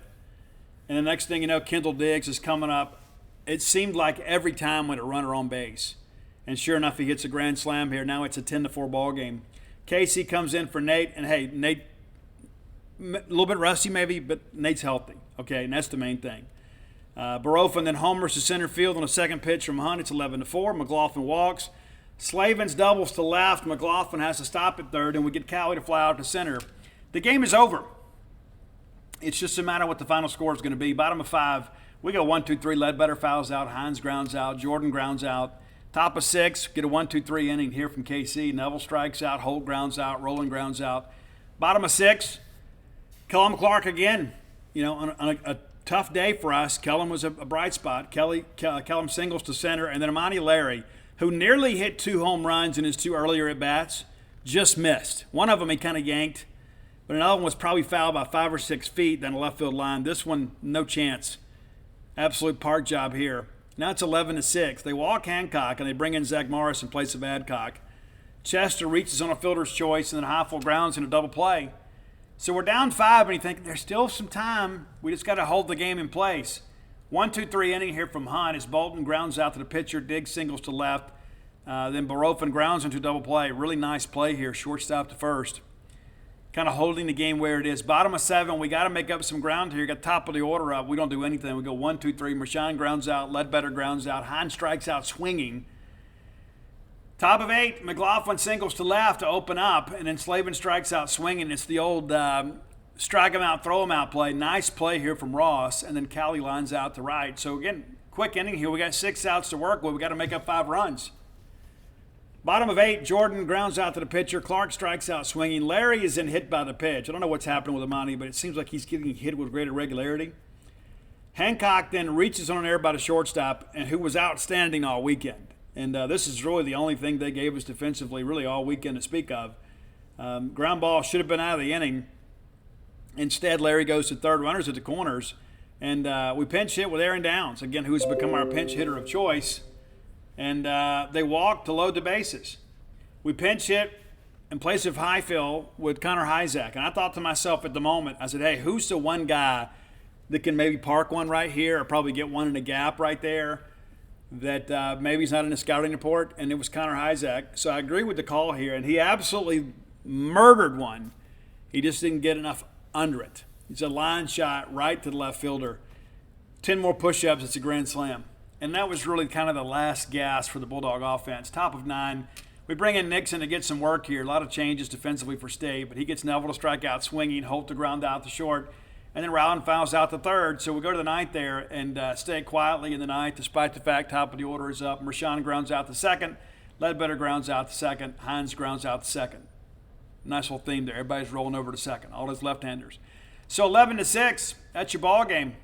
And the next thing you know, Kendall Diggs is coming up. It seemed like every time with a runner on base. And sure enough, he hits a grand slam here. Now it's a 10-4 ball game. Casey comes in for Nate. And, hey, Nate, a little bit rusty maybe, but Nate's healthy. Okay, and that's the main thing. Barofan then homers to center field on a second pitch from Hunt. It's 11-4. McLaughlin walks. Slavins doubles to left. McLaughlin has to stop at third, and we get Cowie to fly out to center. The game is over. It's just a matter of what the final score is going to be. Bottom of 5, we go 1-2-3. Ledbetter fouls out. Hines grounds out. Jordan grounds out. Top of 6, get a 1-2-3 inning here from KC. Neville strikes out. Holt grounds out. Rowland grounds out. Bottom of 6, Kellum Clark again. On a tough day for us. Kellum was a bright spot. Kellum singles to center. And then Amani Larry, who nearly hit 2 home runs in his 2 earlier at-bats, just missed. One of them he kind of yanked, but another one was probably fouled by 5 or 6 feet down the left field line. This one, no chance. Absolute park job here. Now it's 11-6. They walk Hancock, and they bring in Zach Morris in place of Adcock. Chester reaches on a fielder's choice, and then Heifel grounds in a double play. So we're down 5, and you think there's still some time. We just got to hold the game in place. 1-2-3 inning here from Hunt as Bolton grounds out to the pitcher. Diggs singles to left. Then Barofan grounds into a double play. Really nice play here, shortstop to first. kind of holding the game where it is. Bottom of 7, we got to make up some ground here. Got top of the order up. We don't do anything. We go 1, 2, 3. Mershon grounds out. Ledbetter grounds out. Hines strikes out swinging. Top of 8, McLaughlin singles to left to open up, and then Slavin strikes out swinging. It's the old strike him out, throw him out play. Nice play here from Ross, and then Callie lines out to right. So, again, quick inning here. We got 6 outs to work with. We got to make up 5 runs. Bottom of 8, Jordan grounds out to the pitcher. Clark strikes out swinging. Larry is in hit by the pitch. I don't know what's happening with Amani, but it seems like he's getting hit with greater regularity. Hancock then reaches on an air by the shortstop, and who was outstanding all weekend. And this is really the only thing they gave us defensively really all weekend to speak of. Ground ball should have been out of the inning. Instead, Larry goes to third, runners at the corners. And we pinch hit with Aaron Downs, again, who's become our pinch hitter of choice. And they walk to load the bases. We pinch hit in place of Highfield with Connor Hyzak. And I thought to myself at the moment, I said, hey, who's the one guy that can maybe park one right here or probably get one in a gap right there that maybe he's not in the scouting report? And it was Connor Hyzak. So I agree with the call here. And he absolutely murdered one. He just didn't get enough under it. It's a line shot right to the left fielder. 10 more push-ups, it's a grand slam. And that was really kind of the last gas for the Bulldog offense. Top of 9. We bring in Nixon to get some work here. A lot of changes defensively for State, but he gets Neville to strike out swinging, Holt to ground out to short, and then Rowland fouls out the third. So we go to the ninth there and stay quietly in the ninth, despite the fact top of the order is up. Mershon grounds out the second. Ledbetter grounds out the second. Hines grounds out the second. Nice little theme there. Everybody's rolling over to second, all his left-handers. So 11-6, that's your ball game.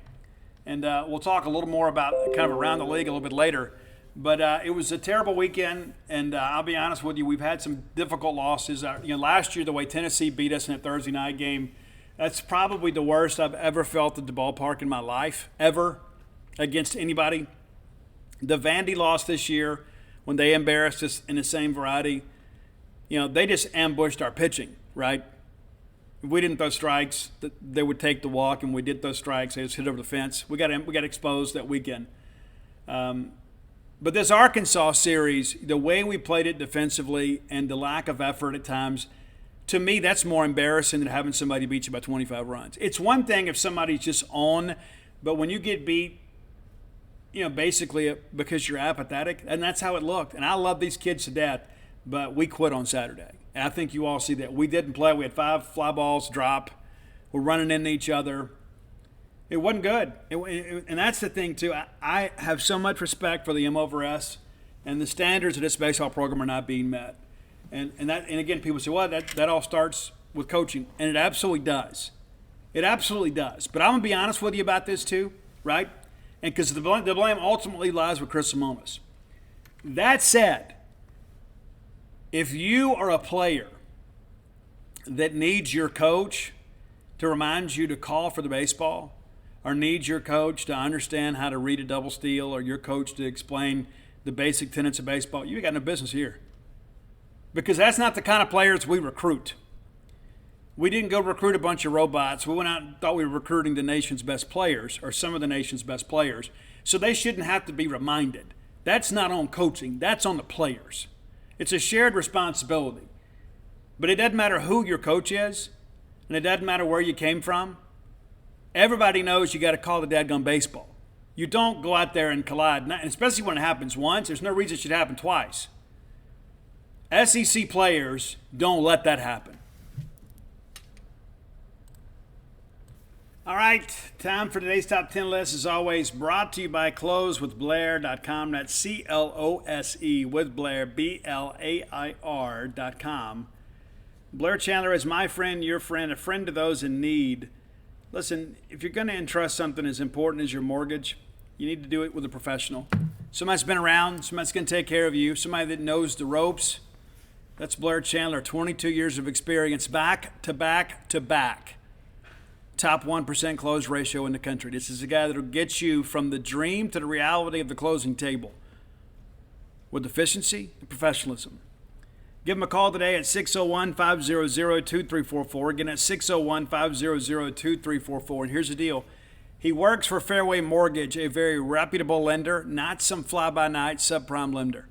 And we'll talk a little more about kind of around the league a little bit later. But it was a terrible weekend, and I'll be honest with you, we've had some difficult losses. Last year, the way Tennessee beat us in a Thursday night game, that's probably the worst I've ever felt at the ballpark in my life, ever, against anybody. The Vandy loss this year, when they embarrassed us in the same variety, they just ambushed our pitching, right? If we didn't throw strikes, they would take the walk, and we did throw strikes. They just hit over the fence. We got exposed that weekend. But this Arkansas series, the way we played it defensively and the lack of effort at times, to me, that's more embarrassing than having somebody beat you by 25 runs. It's one thing if somebody's just on, but when you get beat, basically because you're apathetic, and that's how it looked. And I love these kids to death, but we quit on Saturday. And I think you all see that. We didn't play. We had 5 fly balls drop. We're running into each other. It wasn't good. And that's the thing, too. I have so much respect for the M over S, and the standards of this baseball program are not being met. And again, people say, well, that all starts with coaching. And it absolutely does. It absolutely does. But I'm going to be honest with you about this, too, right? And because the blame ultimately lies with Chris Simonis. That said, if you are a player that needs your coach to remind you to call for the baseball, or needs your coach to understand how to read a double steal, or your coach to explain the basic tenets of baseball, you got no business here. Because that's not the kind of players we recruit. We didn't go recruit a bunch of robots. We went out and thought we were recruiting the nation's best players, or some of the nation's best players. So they shouldn't have to be reminded. That's not on coaching. That's on the players. It's a shared responsibility. But it doesn't matter who your coach is, and it doesn't matter where you came from. Everybody knows you got to call the dadgum baseball. You don't go out there and collide, and especially when it happens once. There's no reason it should happen twice. SEC players don't let that happen. All right, time for today's top 10 list. As always, brought to you by closewithblair.com. That's C-L-O-S-E with Blair, B-L-A-I-R.com. Blair Chandler is my friend, your friend, a friend to those in need. Listen, if you're going to entrust something as important as your mortgage, you need to do it with a professional. Somebody that's been around, somebody that's going to take care of you, somebody that knows the ropes. That's Blair Chandler, 22 years of experience, back to back to back. Top 1% close ratio in the country. This is a guy that will get you from the dream to the reality of the closing table with efficiency and professionalism. Give him a call today at 601-500-2344. Again, at 601-500-2344. And here's the deal. He works for Fairway Mortgage, a very reputable lender, not some fly-by-night subprime lender.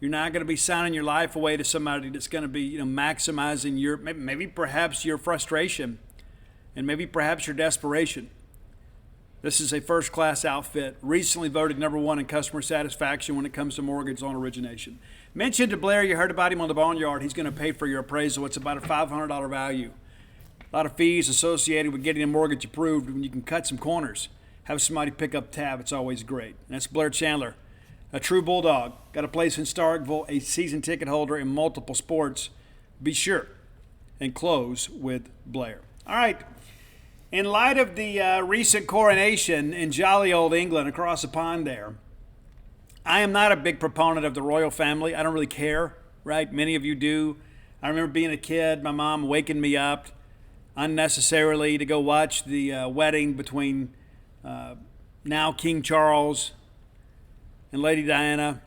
You're not going to be signing your life away to somebody that's going to be, maximizing your, maybe perhaps your frustration and maybe perhaps your desperation. This is a first-class outfit, recently voted #1 in customer satisfaction when it comes to mortgage loan origination. Mentioned to Blair, you heard about him on the Boneyard. He's going to pay for your appraisal. It's about a $500 value. A lot of fees associated with getting a mortgage approved. When you can cut some corners, have somebody pick up tab, it's always great. And that's Blair Chandler, a true Bulldog. Got a place in Starkville, a season ticket holder in multiple sports. Be sure and close with Blair. All right. In light of the recent coronation in jolly old England across the pond there, I am not a big proponent of the royal family. I don't really care, right? Many of you do. I remember being a kid, my mom waking me up unnecessarily to go watch the wedding between now King Charles and Lady Diana.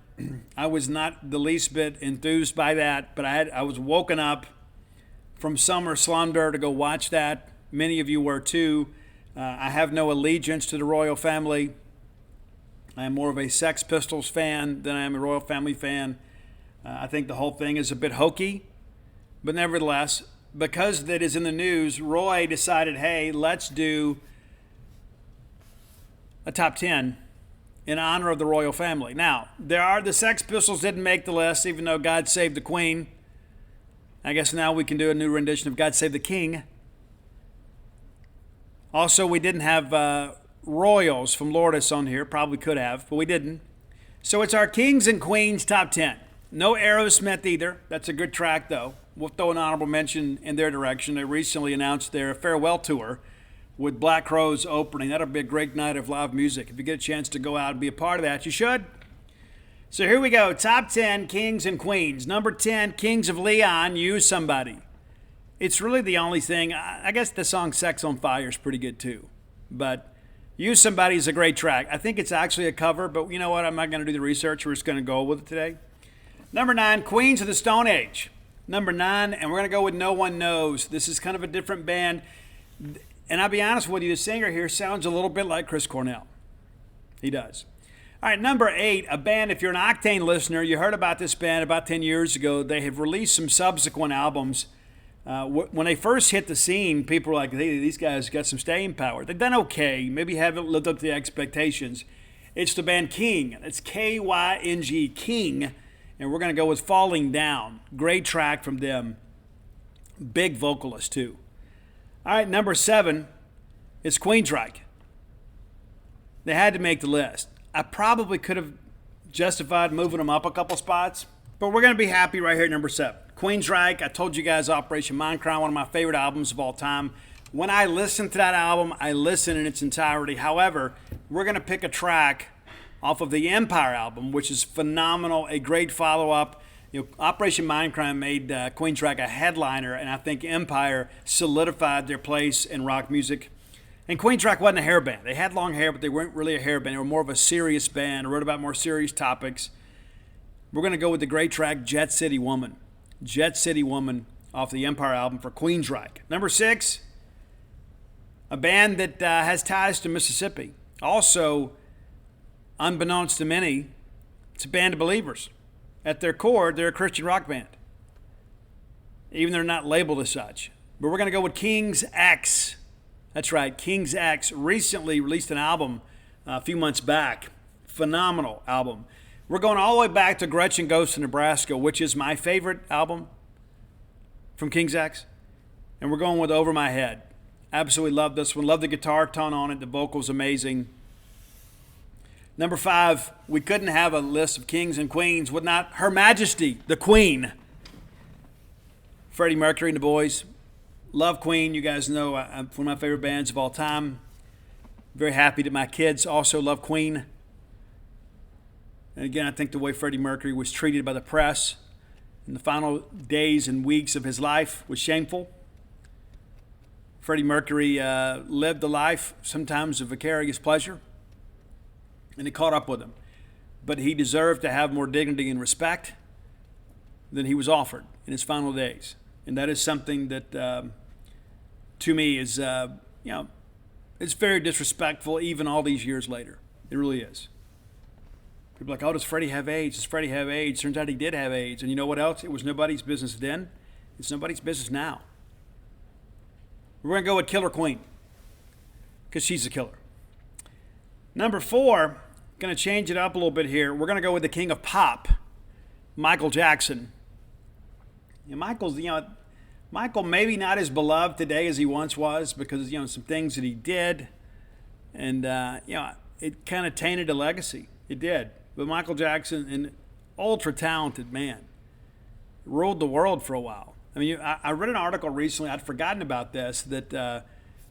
I was not the least bit enthused by that, but I was woken up from summer slumber to go watch that. Many of you were too. I have no allegiance to the royal family. I am more of a Sex Pistols fan than I am a royal family fan. I think the whole thing is a bit hokey. But nevertheless, because that is in the news, Roy decided, hey, let's do a top 10 in honor of the royal family. Now, the Sex Pistols didn't make the list, even though God Save the Queen. I guess now we can do a new rendition of God Save the King. Also, we didn't have Royals from Lourdes on here. Probably could have, but we didn't. So it's our Kings and Queens top 10. No Aerosmith either. That's a good track, though. We'll throw an honorable mention in their direction. They recently announced their farewell tour with Black Crowes opening. That'll be a great night of live music. If you get a chance to go out and be a part of that, you should. So here we go. Top 10 Kings and Queens. Number 10, Kings of Leon, Use Somebody. It's really the only thing. I guess the song Sex on Fire is pretty good too. But Use Somebody is a great track. I think it's actually a cover, but you know what? I'm not going to do the research. We're just going to go with it today. Number 9, Queens of the Stone Age. Number 9, and we're going to go with No One Knows. This is kind of a different band. And I'll be honest with you, the singer here sounds a little bit like Chris Cornell. He does. All right, number 8, a band, if you're an Octane listener, you heard about this band about 10 years ago. They have released some subsequent albums. When they first hit the scene, people were like, hey, these guys got some staying power. They've done okay, maybe haven't lived up to the expectations. It's the band King. It's K-Y-N-G, King. And we're going to go with Falling Down. Great track from them. Big vocalist, too. All right, number 7 is Queensryche. They had to make the list. I probably could have justified moving them up a couple spots, but we're going to be happy right here at number 7. Queensryche, I told you guys Operation Mindcrime, one of my favorite albums of all time. When I listen to that album, I listen in its entirety. However, we're going to pick a track off of the Empire album, which is phenomenal, a great follow-up. Operation Mindcrime made Queensryche a headliner, and I think Empire solidified their place in rock music. And Queensryche wasn't a hair band. They had long hair, but they weren't really a hair band. They were more of a serious band, wrote about more serious topics. We're going to go with the great track Jet City Woman. Jet City Woman off the Empire album for Queensryche. Number 6, a band that has ties to Mississippi. Also, unbeknownst to many, it's a band of believers. At their core, they're a Christian rock band. Even though they're not labeled as such. But we're going to go with King's X. That's right, King's X recently released an album a few months back. Phenomenal album. We're going all the way back to Gretchen Goes to Nebraska, which is my favorite album from King's X. And we're going with Over My Head. Absolutely love this one. Love the guitar tone on it. The vocal's amazing. Number 5, we couldn't have a list of kings and queens with not Her Majesty, the Queen. Freddie Mercury and the Boys. Love Queen. You guys know I'm one of my favorite bands of all time. Very happy that my kids also love Queen. And again, I think the way Freddie Mercury was treated by the press in the final days and weeks of his life was shameful. Freddie Mercury lived the life sometimes of vicarious pleasure, and it caught up with him. But he deserved to have more dignity and respect than he was offered in his final days. And that is something that, to me, is, it's very disrespectful even all these years later. It really is. People are like, oh, does Freddie have AIDS? Does Freddie have AIDS? Turns out he did have AIDS. And you know what else? It was nobody's business then. It's nobody's business now. We're going to go with Killer Queen because she's a killer. Number 4, going to change it up a little bit here. We're going to go with the king of pop, Michael Jackson. And Michael maybe not as beloved today as he once was because, some things that he did. And, it kind of tainted a legacy. It did. But Michael Jackson, an ultra-talented man, ruled the world for a while. I mean, I read an article recently, I'd forgotten about this, that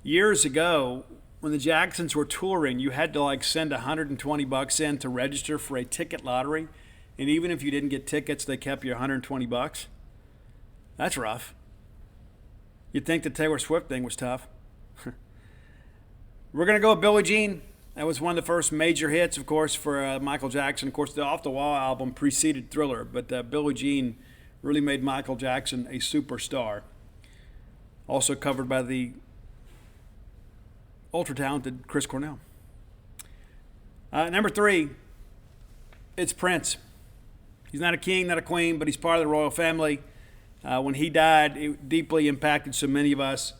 years ago, when the Jacksons were touring, you had to send $120 in to register for a ticket lottery. And even if you didn't get tickets, they kept you $120. That's rough. You'd think the Taylor Swift thing was tough. We're going to go with Billie Jean. That was one of the first major hits, of course, for Michael Jackson. Of course, the Off the Wall album preceded Thriller, but Billie Jean really made Michael Jackson a superstar. Also covered by the ultra-talented Chris Cornell. Number 3, it's Prince. He's not a king, not a queen, but he's part of the royal family. When he died, it deeply impacted so many of us.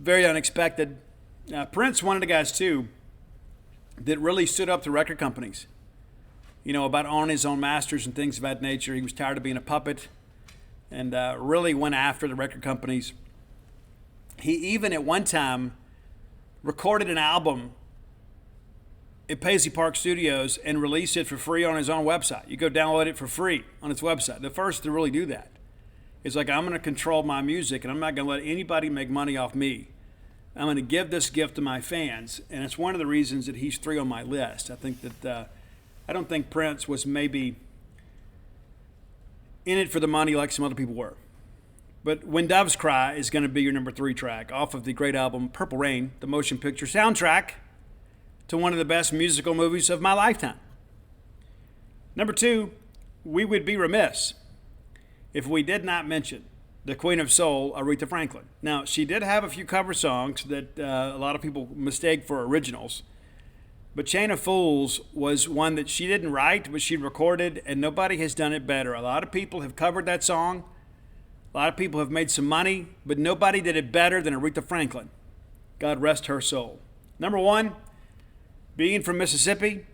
Very unexpected. Prince, one of the guys, too, that really stood up to record companies. About owning his own masters and things of that nature. He was tired of being a puppet and really went after the record companies. He even at one time recorded an album at Paisley Park Studios and released it for free on his own website. You go download it for free on its website. The first to really do that. It's like, I'm going to control my music and I'm not going to let anybody make money off me. I'm going to give this gift to my fans. And it's one of the reasons that he's 3 on my list. I think that I don't think Prince was maybe in it for the money like some other people were. But When Doves Cry is going to be your number 3 track off of the great album Purple Rain, the motion picture soundtrack to one of the best musical movies of my lifetime. Number 2, we would be remiss if we did not mention the Queen of Soul, Aretha Franklin. Now, she did have a few cover songs that a lot of people mistake for originals. But Chain of Fools was one that she didn't write, but she recorded, and nobody has done it better. A lot of people have covered that song. A lot of people have made some money, but nobody did it better than Aretha Franklin. God rest her soul. Number 1, being from Mississippi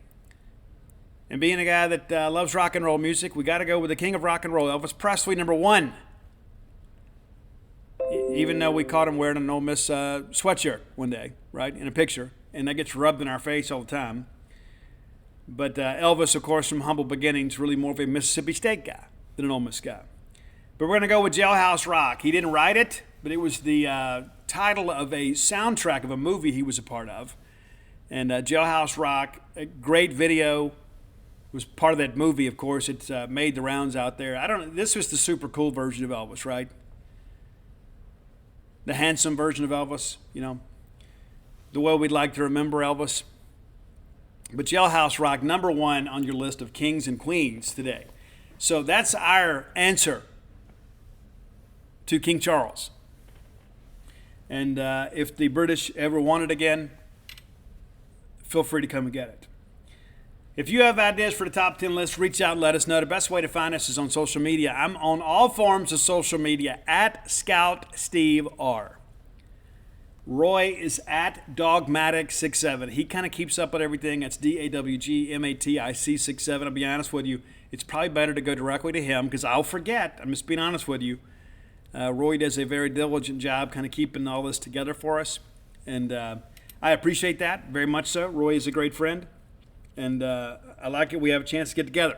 and being a guy that loves rock and roll music, we got to go with the king of rock and roll, Elvis Presley, number 1. Even though we caught him wearing an Ole Miss sweatshirt one day, right, in a picture. And that gets rubbed in our face all the time. But Elvis, of course, from humble beginnings, really more of a Mississippi State guy than an Ole Miss guy. But we're going to go with Jailhouse Rock. He didn't write it, but it was the title of a soundtrack of a movie he was a part of. And Jailhouse Rock, a great video, was part of that movie, of course. It's made the rounds out there. This was the super cool version of Elvis, right? The handsome version of Elvis, the way we'd like to remember Elvis. But Jailhouse Rock, number 1 on your list of kings and queens today. So that's our answer to King Charles. And if the British ever want it again, feel free to come and get it. If you have ideas for the top 10 list, reach out and let us know. The best way to find us is on social media. I'm on all forms of social media at Scout Steve R. Roy is at Dogmatic67. He kind of keeps up with everything. That's DAWGMATIC67. I'll be honest with you, it's probably better to go directly to him because I'll forget. I'm just being honest with you. Roy does a very diligent job kind of keeping all this together for us. And I appreciate that very much so. Roy is a great friend. And I like it. We have a chance to get together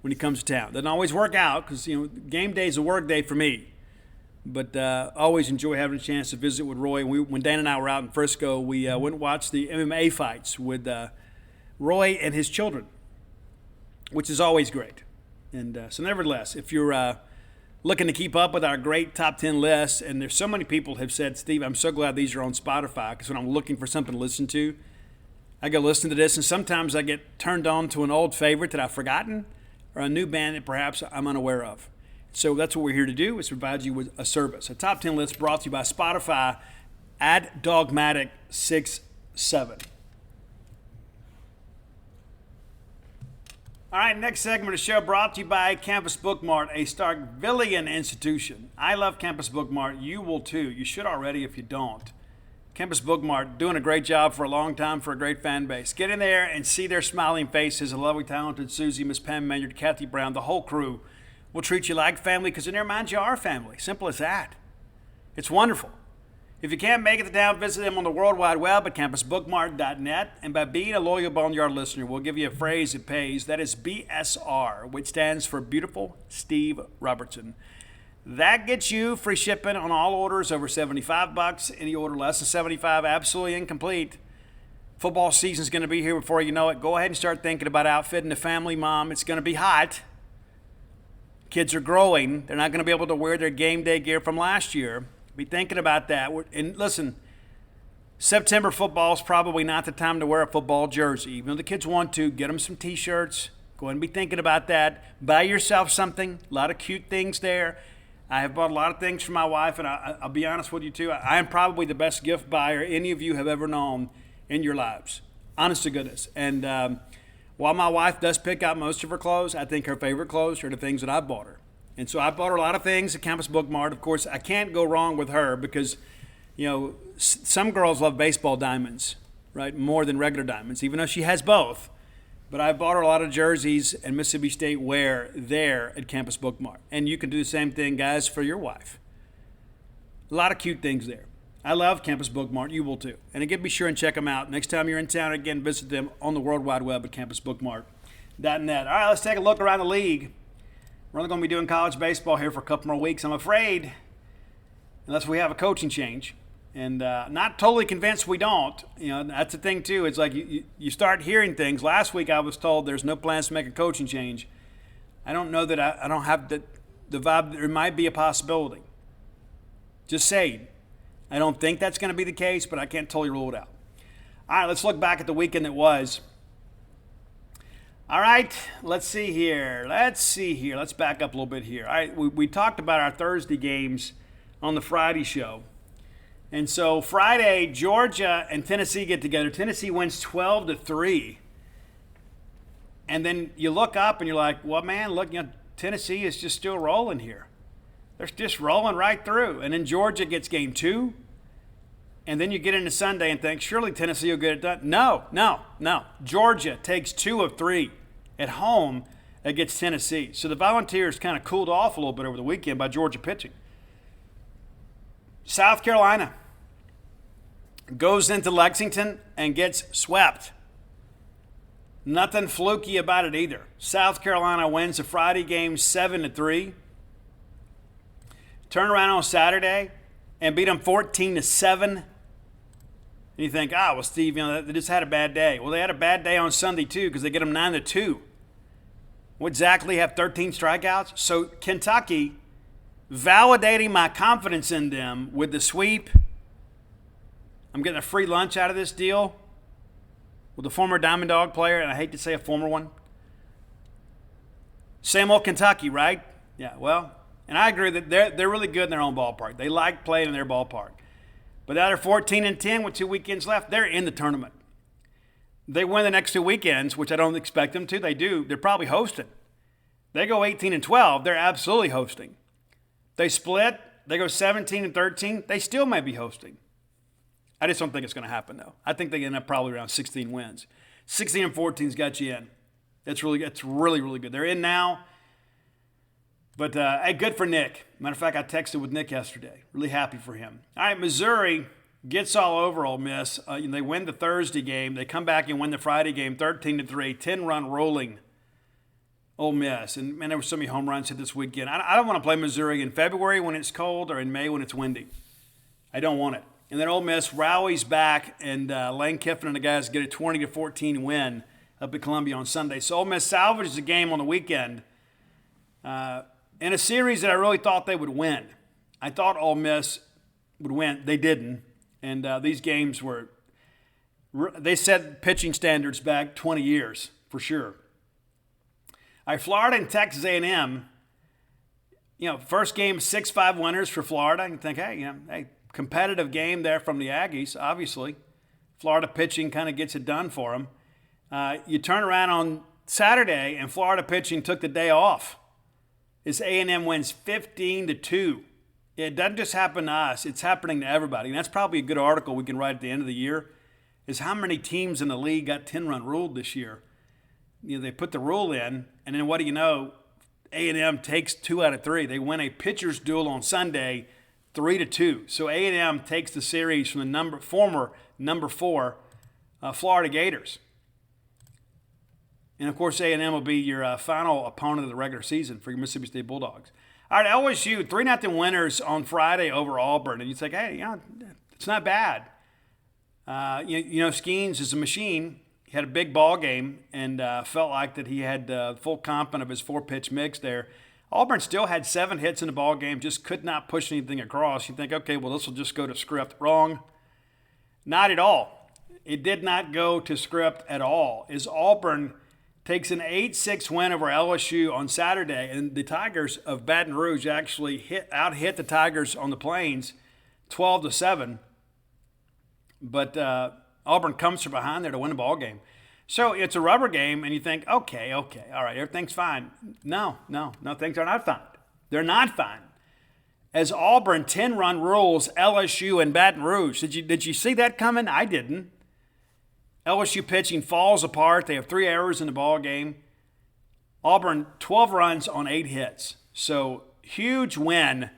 when he comes to town. Doesn't always work out because, game day is a work day for me. But always enjoy having a chance to visit with Roy. When Dan and I were out in Frisco, we went and watched the MMA fights with Roy and his children, which is always great. And so nevertheless, if you're looking to keep up with our great top 10 lists, and there's so many people have said, Steve, I'm so glad these are on Spotify because when I'm looking for something to listen to, I go listen to this, and sometimes I get turned on to an old favorite that I've forgotten or a new band that perhaps I'm unaware of. So that's what we're here to do, is provide you with a service. A top 10 list brought to you by Spotify at Dogmatic67. All right, next segment of the show brought to you by Campus Bookmart, a Starkvillian institution. I love Campus Bookmart. You will too. You should already if you don't. Campus Bookmart doing a great job for a long time for a great fan base. Get in there and see their smiling faces. The lovely, talented Susie, Miss Pam Maynard, Kathy Brown, the whole crew will treat you like family because in their minds you are family. Simple as that. It's wonderful. If you can't make it to town, visit them on the World Wide Web at campusbookmart.net. And by being a loyal Boneyard listener, we'll give you a phrase that pays. That is BSR, which stands for Beautiful Steve Robertson. That gets you free shipping on all orders over $75. Any order less than $75, absolutely incomplete. Football season's going to be here before you know it. Go ahead and start thinking about outfitting the family, Mom. It's going to be hot. Kids are growing. They're not going to be able to wear their game day gear from last year. Be thinking about that. And listen, September football is probably not the time to wear a football jersey. Even though the kids want to, get them some T-shirts. Go ahead and be thinking about that. Buy yourself something. A lot of cute things there. I have bought a lot of things for my wife, and I'll be honest with you, too. I am probably the best gift buyer any of you have ever known in your lives. Honest to goodness. And while my wife does pick out most of her clothes, I think her favorite clothes are the things that I've bought her. And so I bought her a lot of things at Campus Bookmart. Of course, I can't go wrong with her because, some girls love baseball diamonds, right, more than regular diamonds, even though she has both. But I bought her a lot of jerseys and Mississippi State wear there at Campus Bookmart. And you can do the same thing, guys, for your wife. A lot of cute things there. I love Campus Bookmart. You will too. And again, be sure and check them out. Next time you're in town, again, visit them on the World Wide Web at campusbookmart.net. All right, let's take a look around the league. We're only going to be doing college baseball here for a couple more weeks, I'm afraid, unless we have a coaching change. And not totally convinced we don't. That's the thing, too. It's like you start hearing things. Last week I was told there's no plans to make a coaching change. I don't know that I don't have the vibe that there might be a possibility. Just saying. I don't think that's going to be the case, but I can't totally rule it out. All right, let's look back at the weekend that was. All right, let's see here. Let's back up a little bit here. All right, we talked about our Thursday games on the Friday show. And so Friday, Georgia and Tennessee get together. Tennessee wins 12-3. And then you look up and you're like, well, man, look, Tennessee is just still rolling here. They're just rolling right through. And then Georgia gets game 2. And then you get into Sunday and think, surely Tennessee will get it done. No. Georgia takes 2 of 3 at home against Tennessee. So the Volunteers kind of cooled off a little bit over the weekend by Georgia pitching. South Carolina goes into Lexington and gets swept. Nothing fluky about it either. South Carolina wins the Friday game 7-3. Turn around on Saturday and beat them 14-7. And you think, well, Steve, they just had a bad day. Well, they had a bad day on Sunday, too, because they get them 9-2. Would Zach Lee have 13 strikeouts? So Kentucky, validating my confidence in them with the sweep. I'm getting a free lunch out of this deal with a former Diamond Dog player, and I hate to say a former one. Same old Kentucky, right? Yeah, well, and I agree that they're really good in their own ballpark. They like playing in their ballpark. But now they're 14-10 with 2 weekends left. They're in the tournament. They win the next 2 weekends, which I don't expect them to. They do. They're probably hosting. They go 18-12. They're absolutely hosting. They split. They go 17-13. They still may be hosting. I just don't think it's going to happen, though. I think they end up probably around 16 wins. 16-14's got you in. That's really, really good. They're in now. But, hey, good for Nick. Matter of fact, I texted with Nick yesterday. Really happy for him. All right, Missouri gets all over Ole Miss. They win the Thursday game. They come back and win the Friday game 13-3, 10-run rolling Ole Miss. And, man, there were so many home runs hit this weekend. I don't want to play Missouri in February when it's cold or in May when it's windy. I don't want it. And then Ole Miss rallies back, and Lane Kiffin and the guys get a 20-14 win up at Columbia on Sunday. So Ole Miss salvages the game on the weekend in a series that I really thought they would win. I thought Ole Miss would win. They didn't. And these games they set pitching standards back 20 years for sure. All right, Florida and Texas A&M, first game 6-5 winners for Florida. You think, hey, competitive game there from the Aggies, obviously. Florida pitching kind of gets it done for them. You turn around Saturday, and Florida pitching took the day off. As A&M wins 15-2. It doesn't just happen to us. It's happening to everybody. And that's probably a good article we can write at the end of the year, is how many teams in the league got 10-run ruled this year. They put the rule in, and then what do you know? A&M takes 2 out of 3. They win a pitcher's duel on Sunday, 3-2. So A&M takes the series from the former number 4 Florida Gators. And, of course, A&M will be your final opponent of the regular season for your Mississippi State Bulldogs. All right, LSU, 3-0 winners on Friday over Auburn. And you think, hey, it's not bad. Skeens is a machine. He had a big ball game and felt like that he had full complement of his 4-pitch mix there. Auburn still had 7 hits in the ball game, just could not push anything across. You think, okay, well, this will just go to script. Wrong. Not at all. It did not go to script at all. As Auburn takes an 8-6 win over LSU on Saturday, and the Tigers of Baton Rouge actually hit the Tigers on the Plains 12-7. But Auburn comes from behind there to win the ball game. So it's a rubber game, and you think, okay, all right, everything's fine. No, things are not fine. They're not fine. As Auburn 10-run rules LSU and Baton Rouge. Did you see that coming? I didn't. LSU pitching falls apart. They have 3 errors in the ball game. Auburn 12 runs on 8 hits. So huge win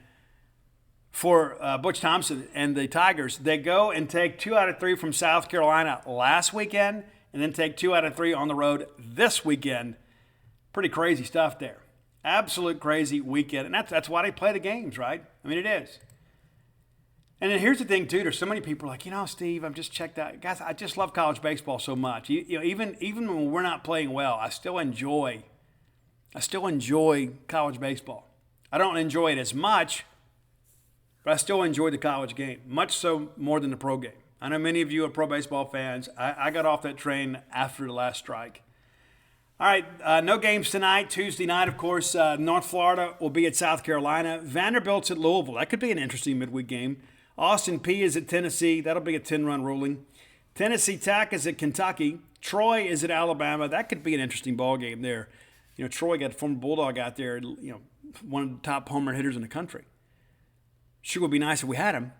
for Butch Thompson and the Tigers. They go and take 2 out of 3 from South Carolina last weekend, and then take 2 out of 3 on the road this weekend. Pretty crazy stuff there. Absolute crazy weekend. And that's why they play the games, right? I mean, it is. And then here's the thing, too. There's so many people like, Steve, I'm just checked out. Guys, I just love college baseball so much. Even when we're not playing well, I still enjoy college baseball. I don't enjoy it as much, but I still enjoy the college game, much so more than the pro game. I know many of you are pro baseball fans. I got off that train after the last strike. All right, no games tonight. Tuesday night, of course, North Florida will be at South Carolina. Vanderbilt's at Louisville. That could be an interesting midweek game. Austin Peay is at Tennessee. That'll be a 10-run ruling. Tennessee Tech is at Kentucky. Troy is at Alabama. That could be an interesting ball game there. Troy got a former Bulldog out there, one of the top home run hitters in the country. Sure would be nice if we had him.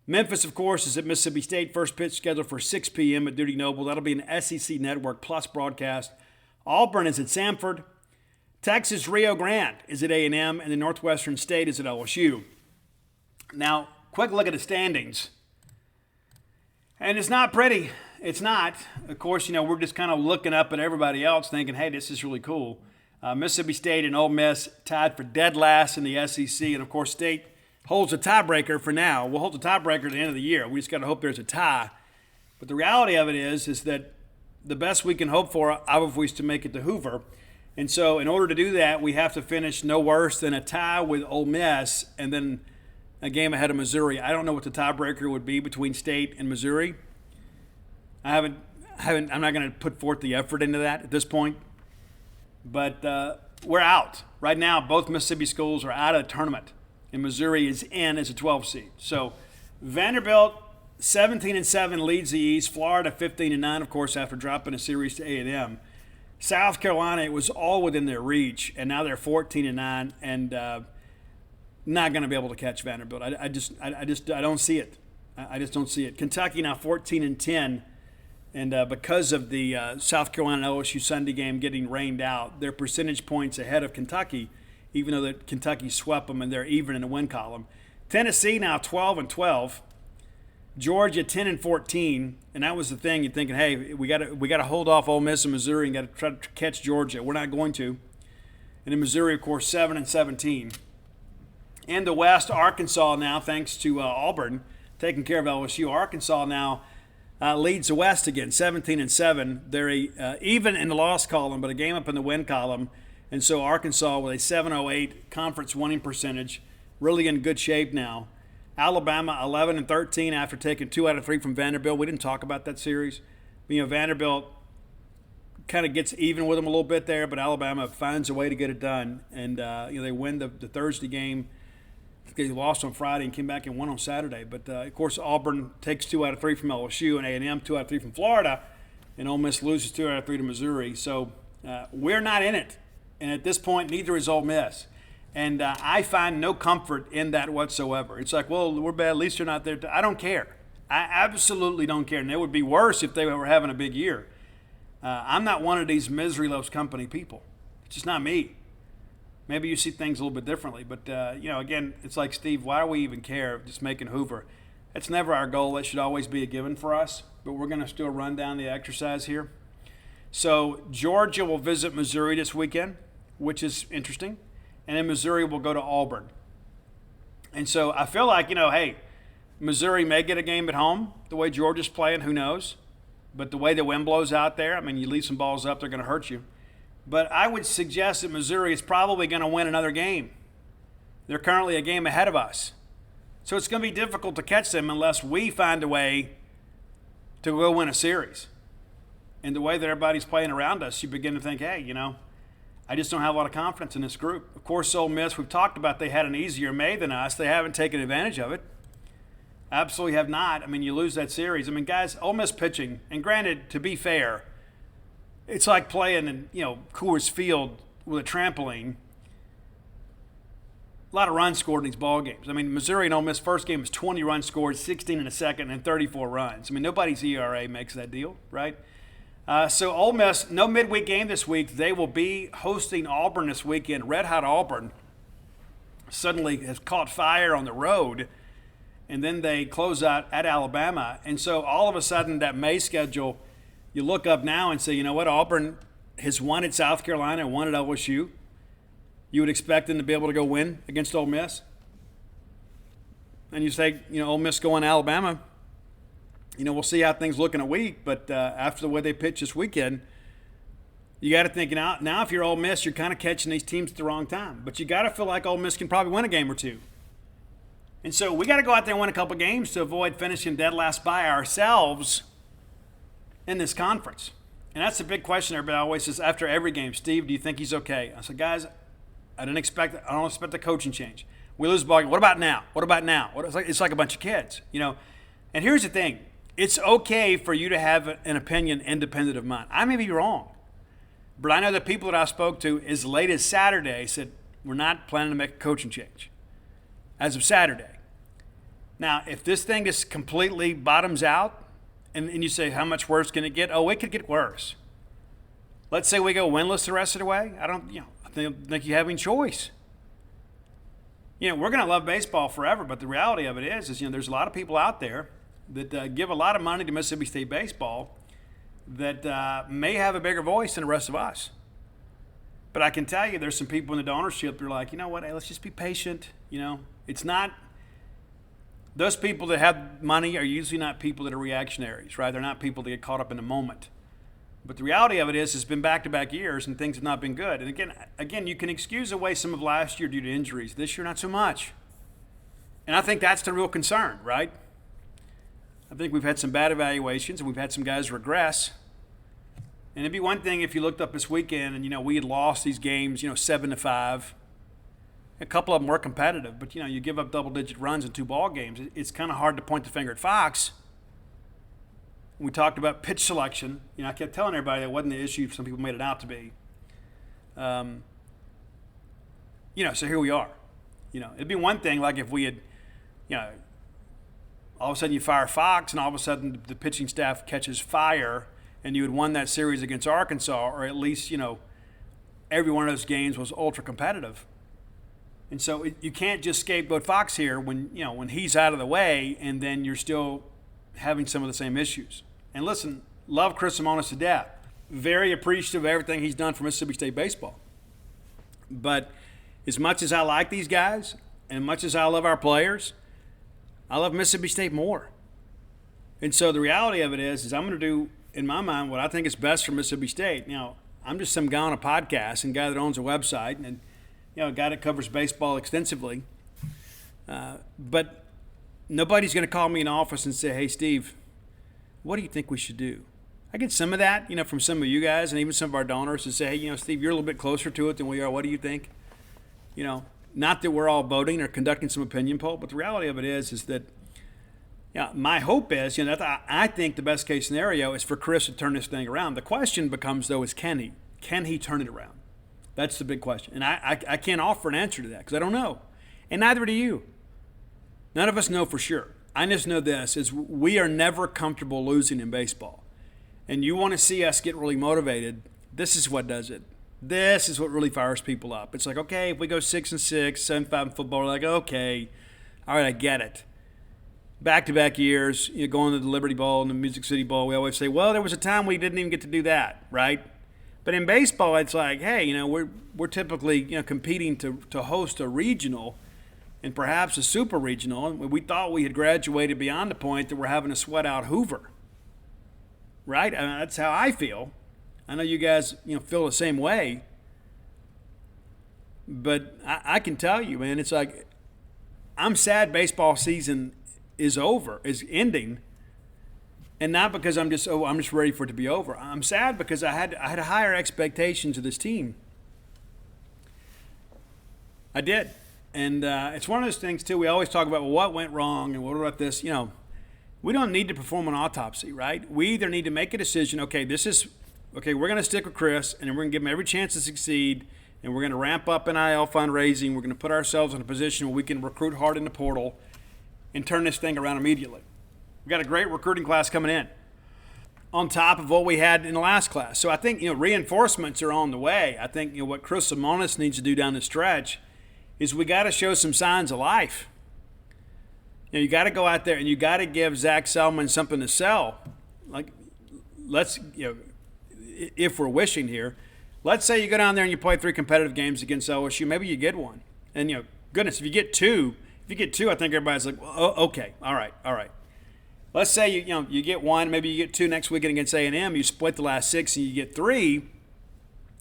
Memphis, of course, is at Mississippi State. First pitch scheduled for 6 p.m. at Duty Noble. That'll be an SEC Network Plus broadcast. Auburn is at Samford. Texas Rio Grande is at A&M, and the Northwestern State is at LSU. Now, quick look at the standings. And it's not pretty. It's not. Of course, we're just kind of looking up at everybody else thinking, hey, this is really cool. Mississippi State and Ole Miss tied for dead last in the SEC. And, of course, State holds a tiebreaker for now. We'll hold the tiebreaker at the end of the year. We just got to hope there's a tie. But the reality of it is that the best we can hope for, obviously, is to make it to Hoover. And so in order to do that, we have to finish no worse than a tie with Ole Miss and then a game ahead of Missouri. I don't know what the tiebreaker would be between State and Missouri. I'm not going to put forth the effort into that at this point. But we're out. Right now, both Mississippi schools are out of the tournament, and Missouri is in as a 12 seed. So Vanderbilt, 17-7, leads the East. Florida, 15-9, of course, after dropping a series to A&M. South Carolina, it was all within their reach, and now they're 14-9, and not going to be able to catch Vanderbilt. I don't see it. I just don't see it. Kentucky now 14-10. And because of the South Carolina LSU Sunday game getting rained out, they're percentage points ahead of Kentucky, even though that Kentucky swept them and they're even in the win column. Tennessee now 12-12. Georgia 10-14, and that was the thing. You're thinking, hey, we got to hold off Ole Miss and Missouri and got to try to catch Georgia. We're not going to. And in Missouri, of course, 7-17. In the West, Arkansas now, thanks to Auburn taking care of LSU. Arkansas now leads the West again, 17-7. They're even in the loss column, but a game up in the win column. And so Arkansas with a 708 conference winning percentage, really in good shape now. Alabama 11-13 after taking 2 out of 3 from Vanderbilt. We didn't talk about that series. Vanderbilt kind of gets even with them a little bit there, but Alabama finds a way to get it done. And they win the Thursday game. They lost on Friday and came back and won on Saturday. But, of course, Auburn takes 2 out of 3 from LSU and A&M 2 out of 3 from Florida. And Ole Miss loses 2 out of 3 to Missouri. So We're not in it. And at this point, neither is Ole Miss. And I find no comfort in that whatsoever. It's like, well, we're bad. At least you're not there. I don't care. I absolutely don't care. And it would be worse if they were having a big year. I'm not one of these misery loves company people. It's just not me. Maybe you see things a little bit differently. But, again, it's like, Steve, why do we even care of just making Hoover? That's never our goal. That should always be a given for us. But we're going to still run down the exercise here. So Georgia will visit Missouri this weekend, which is interesting. And then Missouri will go to Auburn. And so I feel like, hey, Missouri may get a game at home. The way Georgia's playing, who knows? But the way the wind blows out there, I mean, you leave some balls up, they're going to hurt you. But I would suggest that Missouri is probably going to win another game. They're currently a game ahead of us. So it's going to be difficult to catch them unless we find a way to go win a series. And the way that everybody's playing around us, you begin to think, hey, I just don't have a lot of confidence in this group. Of course, Ole Miss, we've talked about they had an easier May than us. They haven't taken advantage of it. Absolutely have not. I mean, you lose that series. I mean, guys, Ole Miss pitching, and granted, to be fair, it's like playing in, Coors Field with a trampoline. A lot of runs scored in these ball games. I mean, Missouri and Ole Miss first game was 20 runs scored, 16 in the second, and 34 runs. I mean, nobody's ERA makes that deal, right? So Ole Miss, no midweek game this week. They will be hosting Auburn this weekend. Red Hot Auburn suddenly has caught fire on the road, and then they close out at Alabama. And so all of a sudden that May schedule, you look up now and say, you know what, Auburn has won at South Carolina and won at LSU. You would expect them to be able to go win against Ole Miss. And you say, Ole Miss going to Alabama. We'll see how things look in a week, but after the way they pitch this weekend, you got to think now if you're Ole Miss, you're kind of catching these teams at the wrong time. But you got to feel like Ole Miss can probably win a game or two. And so we got to go out there and win a couple games to avoid finishing dead last by ourselves in this conference. And that's the big question everybody always says after every game, Steve, do you think he's okay? I said, guys, I don't expect a coaching change. We lose the ball game. What about now? What about now? It's like a bunch of kids, And here's the thing. It's okay for you to have an opinion independent of mine. I may be wrong. But I know the people that I spoke to as late as Saturday said, we're not planning to make a coaching change as of Saturday. Now, if this thing just completely bottoms out and you say, how much worse can it get? Oh, it could get worse. Let's say we go winless the rest of the way. I don't think you have any choice. We're going to love baseball forever, but the reality of it is there's a lot of people out there that give a lot of money to Mississippi State baseball that may have a bigger voice than the rest of us. But I can tell you there's some people in the ownership that are like, you know what, hey, let's just be patient. It's not – those people that have money are usually not people that are reactionaries, right? They're not people that get caught up in the moment. But the reality of it is it's been back-to-back years and things have not been good. And again, you can excuse away some of last year due to injuries. This year, not so much. And I think that's the real concern, right? I think we've had some bad evaluations and we've had some guys regress. And it'd be one thing if you looked up this weekend and, we had lost these games, 7-5. A couple of them were competitive, but, you give up double-digit runs in 2 ball games. It's kind of hard to point the finger at Fox. We talked about pitch selection. I kept telling everybody that wasn't the issue some people made it out to be. So here we are. It'd be one thing like if we had, all of a sudden you fire Fox and all of a sudden the pitching staff catches fire and you had won that series against Arkansas, or at least, every one of those games was ultra competitive. And so you can't just scapegoat Fox here when he's out of the way and then you're still having some of the same issues. And listen, love Chris Simonis to death. Very appreciative of everything he's done for Mississippi State baseball. But as much as I like these guys and much as I love our players, I love Mississippi State more. And so the reality of it is I'm going to do, in my mind, what I think is best for Mississippi State. I'm just some guy on a podcast and guy that owns a website and a guy that covers baseball extensively. But nobody's going to call me in the office and say, hey, Steve, what do you think we should do? I get some of that, from some of you guys and even some of our donors to say, hey, Steve, you're a little bit closer to it than we are. What do you think? Not that we're all voting or conducting some opinion poll, but the reality of it is that, my hope is, I think the best case scenario is for Chris to turn this thing around. The question becomes, though, is can he? Can he turn it around? That's the big question. And I can't offer an answer to that because I don't know. And neither do you. None of us know for sure. I just know this, is we are never comfortable losing in baseball. And you want to see us get really motivated, this is what does it. This is what really fires people up. It's like, okay, if we go 6-6, 7-5 in football, we're like, okay, all right, I get it. Back-to-back years, going to the Liberty Bowl and the Music City Bowl, we always say, well, there was a time we didn't even get to do that, right? But in baseball, it's like, hey, we're typically competing to host a regional and perhaps a super regional. And we thought we had graduated beyond the point that we're having to sweat out Hoover, right? I mean, that's how I feel. I know you guys feel the same way. But I can tell you, man, it's like I'm sad baseball season is over, is ending. And not because I'm just ready for it to be over. I'm sad because I had higher expectations of this team. I did. And it's one of those things, too, we always talk about, well, what went wrong and what about this? We don't need to perform an autopsy, right? We either need to make a decision, okay, we're going to stick with Chris, and we're going to give him every chance to succeed, and we're going to ramp up NIL fundraising. We're going to put ourselves in a position where we can recruit hard in the portal and turn this thing around immediately. We've got a great recruiting class coming in on top of what we had in the last class. So I think, reinforcements are on the way. I think, what Chris Lemonis needs to do down the stretch is we got to show some signs of life. You got to go out there and you got to give Zach Selman something to sell. Like, let's, if we're wishing here, let's say you go down there and you play 3 competitive games against LSU, maybe you get one. And, goodness, if you get two, I think everybody's like, well, okay, all right. Let's say you get one, maybe you get 2 next weekend against A&M. You split the last 6 and you get 3.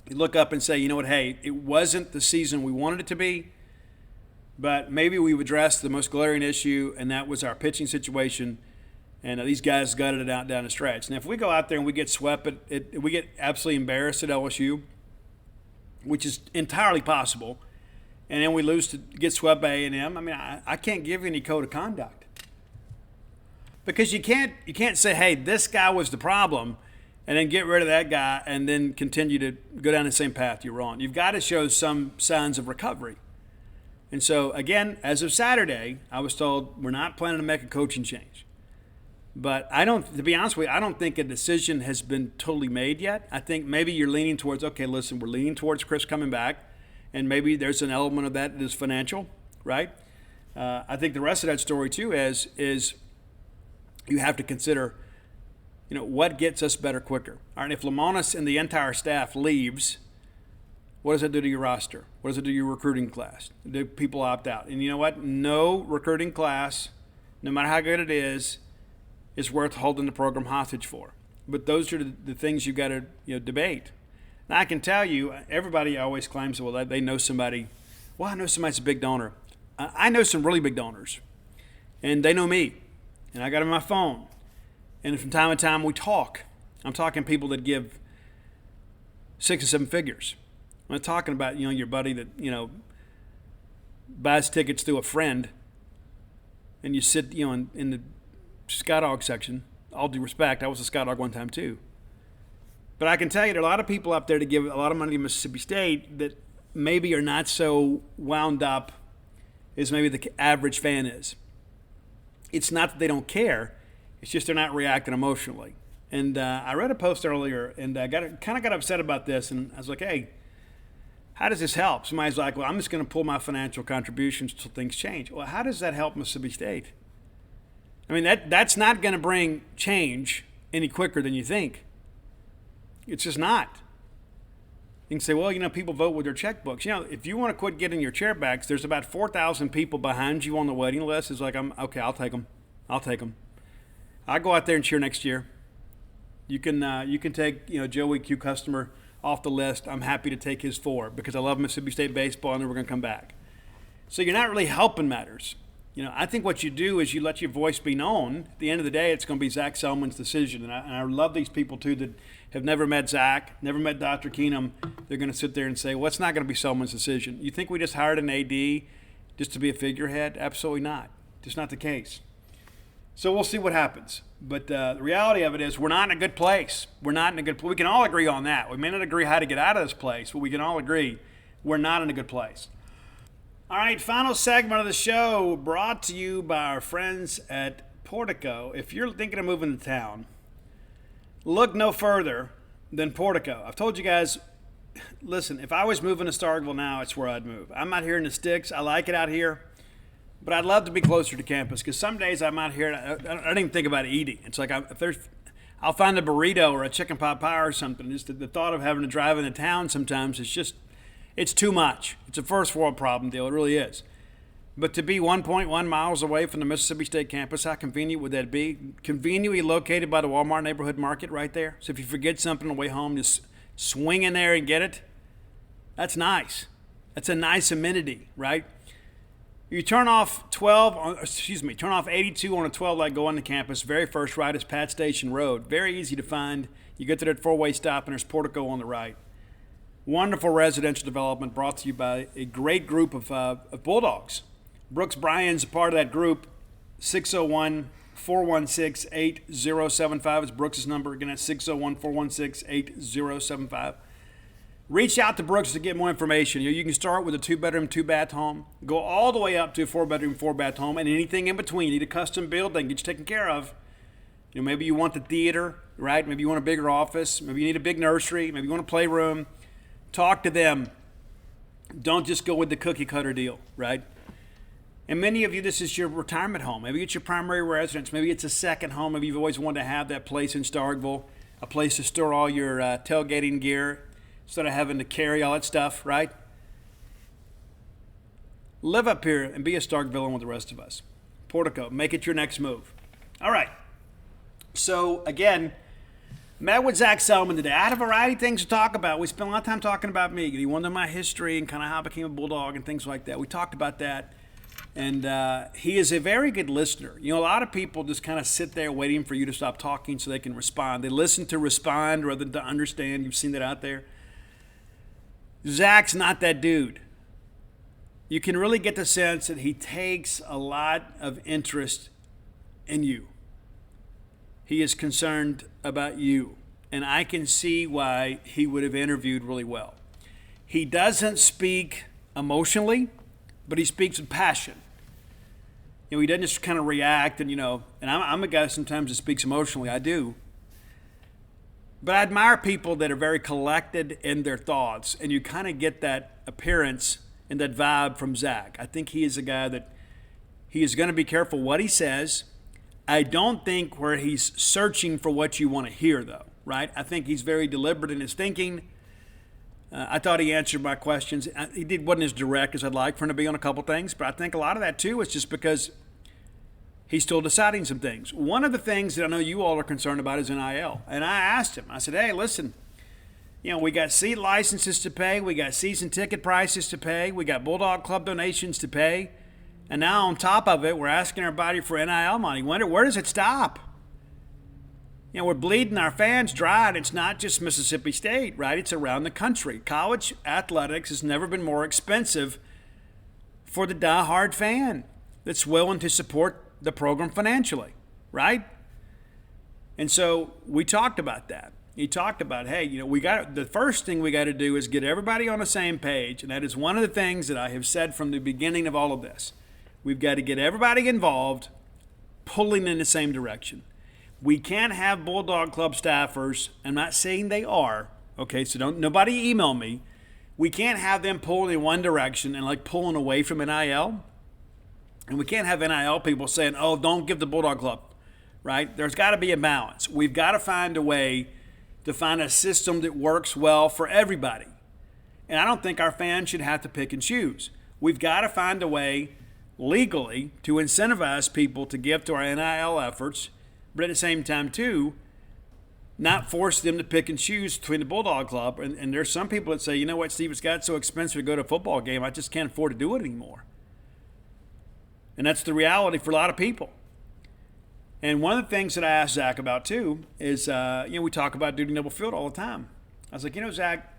You look up and say, you know what? Hey, it wasn't the season we wanted it to be, but maybe we've addressed the most glaring issue, and that was our pitching situation. And these guys gutted it out down the stretch. And if we go out there and we get swept, we get absolutely embarrassed at LSU, which is entirely possible, and then we lose to get swept by A&M. I mean, I can't give you any code of conduct. Because you can't say, hey, this guy was the problem, and then get rid of that guy and then continue to go down the same path you're on. You've got to show some signs of recovery. And so, again, as of Saturday, I was told we're not planning to make a coaching change. But to be honest with you, I don't think a decision has been totally made yet. I think maybe you're leaning towards, okay, listen, we're leaning towards Chris coming back, and maybe there's an element of that is financial, right? I think the rest of that story, too, is you have to consider, what gets us better quicker. All right, if Lemonis and the entire staff leaves, what does that do to your roster? What does it do to your recruiting class? Do people opt out? And you know what? No recruiting class, no matter how good it is worth holding the program hostage for. But those are the things you've got to debate. Now, I can tell you, everybody always claims, well, they know somebody. Well, I know somebody's a big donor. I know some really big donors, and they know me. And I got them on my phone. And from time to time, we talk. I'm talking people that give 6 or 7 figures. I'm not talking about, your buddy that, buys tickets through a friend. And you sit, in the Sky Dog section. All due respect, I was a Sky Dog one time too. But I can tell you there are a lot of people up there to give a lot of money to Mississippi State that maybe are not so wound up as maybe the average fan is. It's not that they don't care. It's just they're not reacting emotionally. And I read a post earlier, and I got upset about this. And I was like, hey, how does this help? Somebody's like, well, I'm just going to pull my financial contributions until things change. Well, how does that help Mississippi State? I mean, that's not going to bring change any quicker than you think. It's just not. You can say, well, people vote with their checkbooks. If you want to quit getting your chair backs, there's about 4,000 people behind you on the waiting list. It's like, I'll take them. I'll go out there and cheer next year. You can take, Joey Q customer off the list. I'm happy to take his 4 because I love Mississippi State baseball and then we're going to come back. So you're not really helping matters. I think what you do is you let your voice be known. At the end of the day, it's going to be Zach Selman's decision. And I love these people, too, that have never met Zach, never met Dr. Keenum. They're going to sit there and say, well, it's not going to be Selman's decision. You think we just hired an AD just to be a figurehead? Absolutely not. Just not the case. So we'll see what happens. But the reality of it is we're not in a good place. We're not in a good place. We can all agree on that. We may not agree how to get out of this place, but we can all agree we're not in a good place. All right, final segment of the show brought to you by our friends at Portico. If you're thinking of moving to town, look no further than Portico. I've told you guys, listen, if I was moving to Starkville now, it's where I'd move. I'm out here in the sticks. I like it out here. But I'd love to be closer to campus because some days I'm out here and I don't even think about eating. It's like I'll find a burrito or a chicken pot pie or something. Just the thought of having to drive into town sometimes it's too much. It's a first world problem deal. It really is. But to be 1.1 miles away from the Mississippi State campus, how convenient would that be? Conveniently located by the Walmart neighborhood market right there. So if you forget something on the way home, just swing in there and get it. That's nice. That's a nice amenity, right? You turn off 82 on a 12 light going to campus. Very first right is Pat Station Road. Very easy to find. You get to that four-way stop and there's Portico on the right. Wonderful residential development brought to you by a great group of Bulldogs. Brooks Bryan's a part of that group. 601-416-8075 is Brooks' number. Again, that's 601-416-8075. Reach out to Brooks to get more information. You can start with a 2-bedroom, 2-bath home, go all the way up to a 4-bedroom, 4-bath home, and anything in between. You need a custom build, they can get you taken care of. Maybe you want the theater, right? Maybe you want a bigger office. Maybe you need a big nursery. Maybe you want a playroom. Talk to them. Don't just go with the cookie cutter deal, right? And many of you, this is your retirement home. Maybe it's your primary residence. Maybe it's a second home. Maybe you've always wanted to have that place in Starkville, a place to store all your tailgating gear, instead of having to carry all that stuff, right? Live up here and be a Starkvillian with the rest of us. Portico, make it your next move. All right. So, again, met with Zach Selman today. I had a variety of things to talk about. We spent a lot of time talking about me. He wanted my history and kind of how I became a Bulldog and things like that. We talked about that. And he is a very good listener. A lot of people just kind of sit there waiting for you to stop talking so they can respond. They listen to respond rather than to understand. You've seen that out there. Zach's not that dude. You can really get the sense that he takes a lot of interest in you. He is concerned about you. And I can see why he would have interviewed really well. He doesn't speak emotionally, but he speaks with passion. He doesn't just kind of react and I'm a guy sometimes that speaks emotionally. I do. But I admire people that are very collected in their thoughts, and you kind of get that appearance and that vibe from Zach. I think he is a guy that he is going to be careful what he says. I don't think where he's searching for what you want to hear, though, right? I think he's very deliberate in his thinking. I thought he answered my questions. Wasn't as direct as I'd like for him to be on a couple things, but I think a lot of that, too, is just because he's still deciding some things. One of the things that I know you all are concerned about is NIL. And I asked him, I said, hey, listen, we got seat licenses to pay. We got season ticket prices to pay. We got Bulldog Club donations to pay. And now on top of it, we're asking everybody for NIL money. Where does it stop? We're bleeding our fans dry, and it's not just Mississippi State, right? It's around the country. College athletics has never been more expensive for the diehard fan that's willing to support the program financially, right? And so we talked about that. He talked about, hey, the first thing we got to do is get everybody on the same page, and that is one of the things that I have said from the beginning of all of this. We've got to get everybody involved, pulling in the same direction. We can't have Bulldog Club staffers. I'm not saying they are, okay? So nobody email me. We can't have them pulling in one direction and pulling away from NIL. And we can't have NIL people saying, oh, don't give the Bulldog Club, right? There's got to be a balance. We've got to find a way to find a system that works well for everybody. And I don't think our fans should have to pick and choose. We've got to find a way legally to incentivize people to give to our NIL efforts, but at the same time, too, not force them to pick and choose between the Bulldog Club. And there's some people that say, you know what, Steve, it's got so expensive to go to a football game, I just can't afford to do it anymore. And that's the reality for a lot of people. And one of the things that I asked Zach about, too, is, we talk about Dudy Noble Field all the time. I was like, Zach,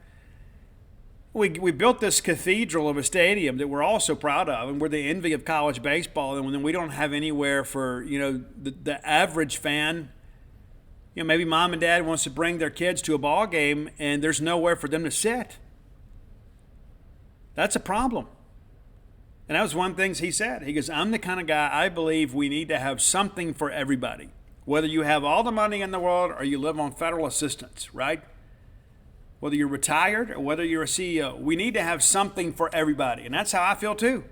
we built this cathedral of a stadium that we're all so proud of, and we're the envy of college baseball. And then we don't have anywhere for the average fan. Maybe mom and dad wants to bring their kids to a ball game, and there's nowhere for them to sit. That's a problem. And that was one of the things he said. He goes, I'm the kind of guy, I believe we need to have something for everybody. Whether you have all the money in the world or you live on federal assistance, right? Whether you're retired or whether you're a CEO, we need to have something for everybody. And that's how I feel too.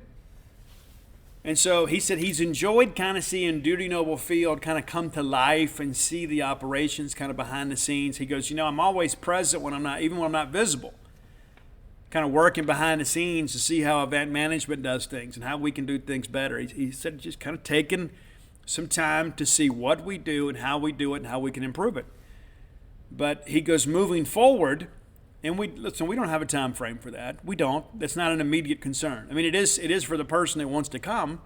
And so he said he's enjoyed kind of seeing Dudy Noble Field kind of come to life and see the operations kind of behind the scenes. He goes, I'm always present when I'm not, even when I'm not visible. Kind of working behind the scenes to see how event management does things and how we can do things better. He said just kind of taking some time to see what we do and how we do it and how we can improve it. But he goes, moving forward, and we don't have a time frame for that. We don't. That's not an immediate concern. I mean, it is for the person that wants to come.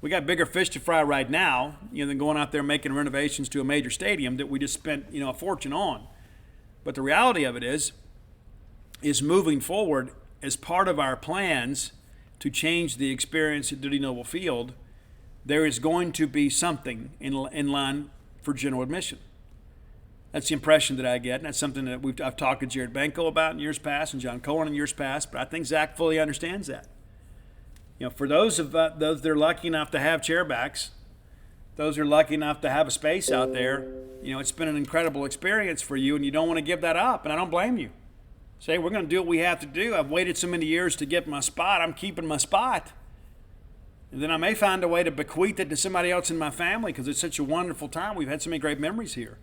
We got bigger fish to fry right now, than going out there making renovations to a major stadium that we just spent, a fortune on. But the reality of it is moving forward as part of our plans to change the experience at Dudy Noble Field, there is going to be something in line for general admission. That's the impression that I get, and that's something that I've talked to Jared Benko about in years past and John Cohen in years past, but I think Zach fully understands that. For those that are lucky enough to have chairbacks, those who are lucky enough to have a space out there, it's been an incredible experience for you, and you don't want to give that up, and I don't blame you. Say, we're going to do what we have to do. I've waited so many years to get my spot. I'm keeping my spot. And then I may find a way to bequeath it to somebody else in my family because it's such a wonderful time. We've had so many great memories here.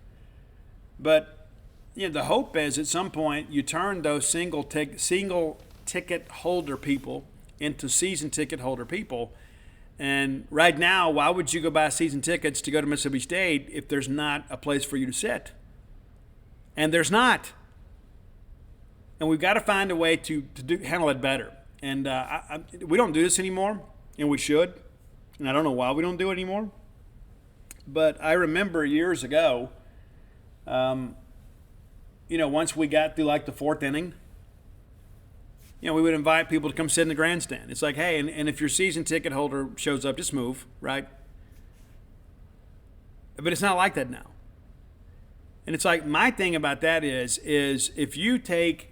But the hope is at some point you turn those single ticket holder people into season ticket holder people. And right now, why would you go buy season tickets to go to Mississippi State if there's not a place for you to sit? And there's not. And we've got to find a way to handle it better. And we don't do this anymore, and we should. And I don't know why we don't do it anymore. But I remember years ago, once we got through like the fourth inning, we would invite people to come sit in the grandstand. It's like, hey, and if your season ticket holder shows up, just move, right? But it's not like that now. And it's like, my thing about that is if you take,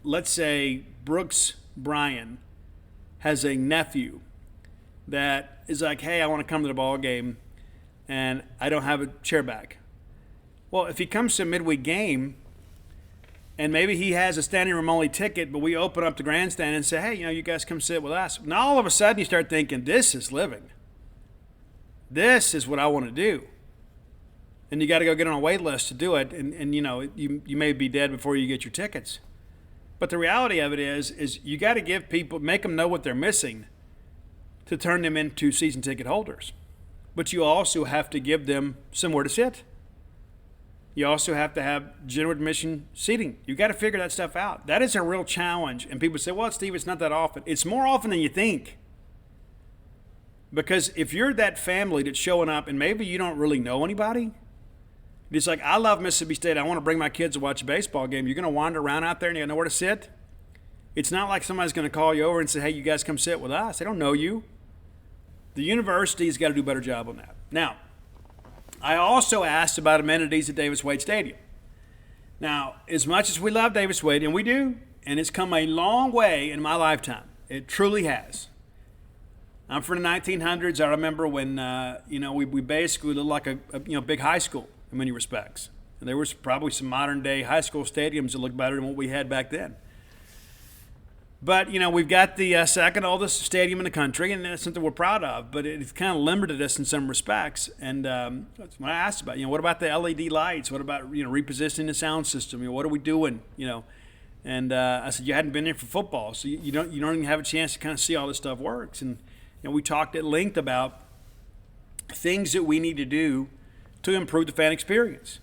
let's say Brooks Bryan has a nephew that is like, hey, I want to come to the ball game and I don't have a chair back. Well, if he comes to a midweek game and maybe he has a standing room only ticket, but we open up the grandstand and say, hey, you guys come sit with us. Now all of a sudden you start thinking, this is living. This is what I want to do. And you got to go get on a wait list to do it. And you may be dead before you get your tickets. But the reality of it is you got to give people, make them know what they're missing to turn them into season ticket holders. But you also have to give them somewhere to sit. You also have to have general admission seating. You got to figure that stuff out. That is a real challenge. And people say, well, Steve, it's not that often. It's more often than you think. Because if you're that family that's showing up and maybe you don't really know anybody, it's like, I love Mississippi State. I want to bring my kids to watch a baseball game. You're going to wander around out there and you got nowhere to sit? It's not like somebody's going to call you over and say, hey, you guys come sit with us. They don't know you. The university's got to do a better job on that. Now, I also asked about amenities at Davis Wade Stadium. Now, as much as we love Davis Wade, and we do, and it's come a long way in my lifetime. It truly has. I'm from the 1900s. I remember when, we basically looked like a big high school in many respects. And there was probably some modern day high school stadiums that looked better than what we had back then. But, we've got the second oldest stadium in the country, and that's something we're proud of. But it's kind of limited us in some respects. And that's what I asked about. What about the LED lights? What about, repositioning the sound system? What are we doing? And I said, you hadn't been there for football, so you don't even have a chance to kind of see how this stuff works. And we talked at length about things that we need to do to improve the fan experience.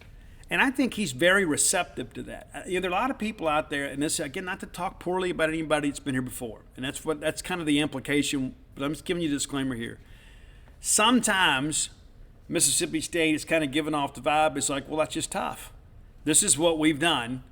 And I think he's very receptive to that. There are a lot of people out there, and this, again, not to talk poorly about anybody that's been here before. And that's kind of the implication, but I'm just giving you a disclaimer here. Sometimes Mississippi State is kind of giving off the vibe. It's like, well, that's just tough. This is what we've done.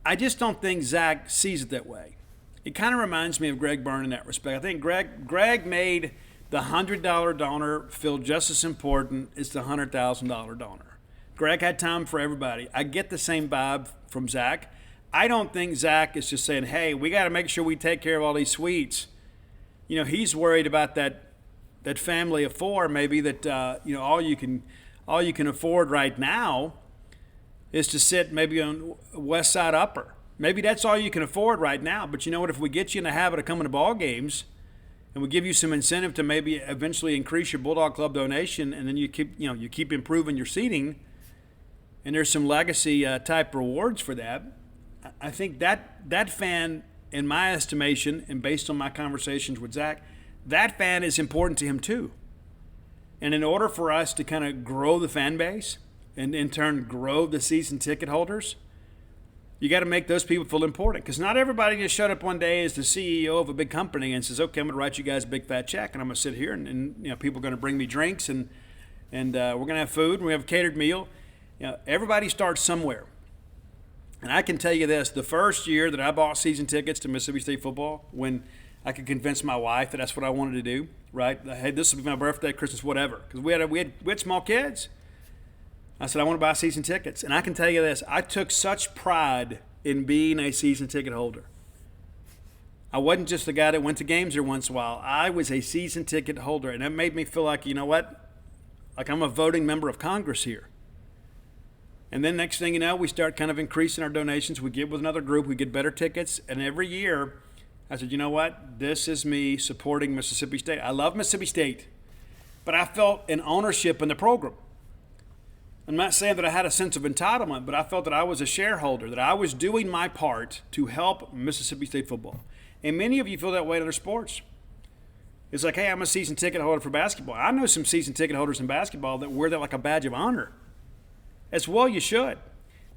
I just don't think Zach sees it that way. It kind of reminds me of Greg Byrne in that respect. I think Greg made the $100 donor feel just as important as the $100,000 donor. Greg had time for everybody. I get the same vibe from Zach. I don't think Zach is just saying, hey, we got to make sure we take care of all these suites. He's worried about that family of four maybe that, all you can afford right now is to sit maybe on West Side Upper. Maybe that's all you can afford right now. But you know what? If we get you in the habit of coming to ball games and we give you some incentive to maybe eventually increase your Bulldog Club donation, and then you keep improving your seating, and there's some legacy type rewards for that, I think that fan, in my estimation, and based on my conversations with Zach, that fan is important to him too. And in order for us to kind of grow the fan base and in turn grow the season ticket holders, you got to make those people feel important, because not everybody just showed up one day as the CEO of a big company and says, okay, I'm going to write you guys a big fat check, and I'm going to sit here and people are going to bring me drinks and we're going to have food and we have a catered meal. Everybody starts somewhere. And I can tell you this, the first year that I bought season tickets to Mississippi State football, when I could convince my wife that that's what I wanted to do, right? Hey, this will be my birthday, Christmas, whatever. Because we had small kids. I said, I want to buy season tickets. And I can tell you this, I took such pride in being a season ticket holder. I wasn't just the guy that went to games there once in a while. I was a season ticket holder. And that made me feel like, you know what? Like I'm a voting member of Congress here. And then next thing you know, we start kind of increasing our donations. We get with another group. We get better tickets. And every year, I said, you know what? This is me supporting Mississippi State. I love Mississippi State. But I felt an ownership in the program. I'm not saying that I had a sense of entitlement, but I felt that I was a shareholder, that I was doing my part to help Mississippi State football. And many of you feel that way in other sports. It's like, hey, I'm a season ticket holder for basketball. I know some season ticket holders in basketball that wear that like a badge of honor. As well, you should.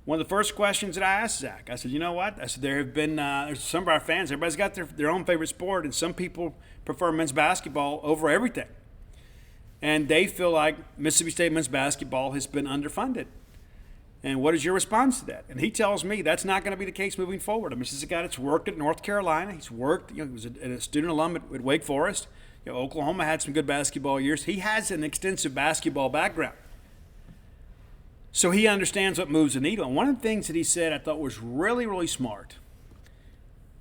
One of the first questions that I asked Zach, I said, you know what? I said, there have been there's some of our fans, everybody's got their own favorite sport, and some people prefer men's basketball over everything. And they feel like Mississippi State men's basketball has been underfunded. And what is your response to that? And he tells me that's not going to be the case moving forward. I mean, this is a guy that's worked at North Carolina. He's worked, he was a student alum at Wake Forest. Oklahoma had some good basketball years. He has an extensive basketball background. So he understands what moves the needle. And one of the things that he said I thought was really, really smart.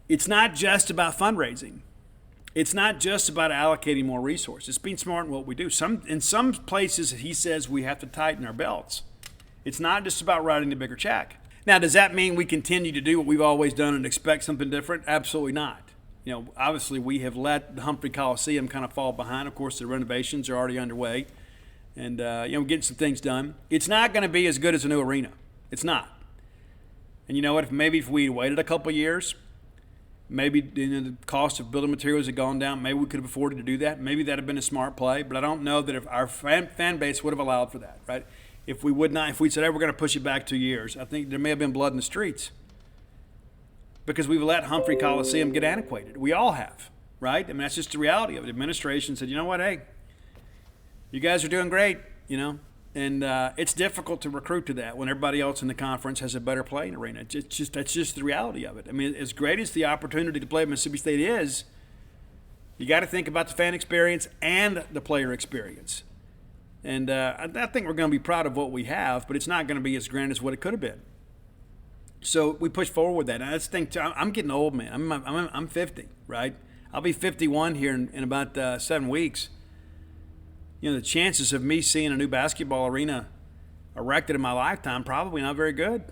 It's not just about fundraising. It's not just about allocating more resources. It's being smart in what we do. In some places, he says we have to tighten our belts. It's not just about writing a bigger check. Now, does that mean we continue to do what we've always done and expect something different? Absolutely not. Obviously, we have let the Humphrey Coliseum kind of fall behind. Of course, the renovations are already underway. And, getting some things done. It's not going to be as good as a new arena. It's not. And you know what? If we waited a couple years, maybe the cost of building materials had gone down. Maybe we could have afforded to do that. Maybe that would have been a smart play. But I don't know that if our fan base would have allowed for that, right? If we said, hey, we're going to push it back 2 years, I think there may have been blood in the streets. Because we've let Humphrey Coliseum get antiquated. We all have, right? I mean, that's just the reality of it. The administration said, you know what, hey, you guys are doing great, and it's difficult to recruit to that when everybody else in the conference has a better playing arena. That's just the reality of it. I mean, as great as the opportunity to play at Mississippi State is, you got to think about the fan experience and the player experience. And I think we're going to be proud of what we have, but it's not going to be as grand as what it could have been. So we push forward with that. And that's the thing, too. I'm getting old, man. I'm 50, right? I'll be 51 here in about 7 weeks. The chances of me seeing a new basketball arena erected in my lifetime, probably not very good.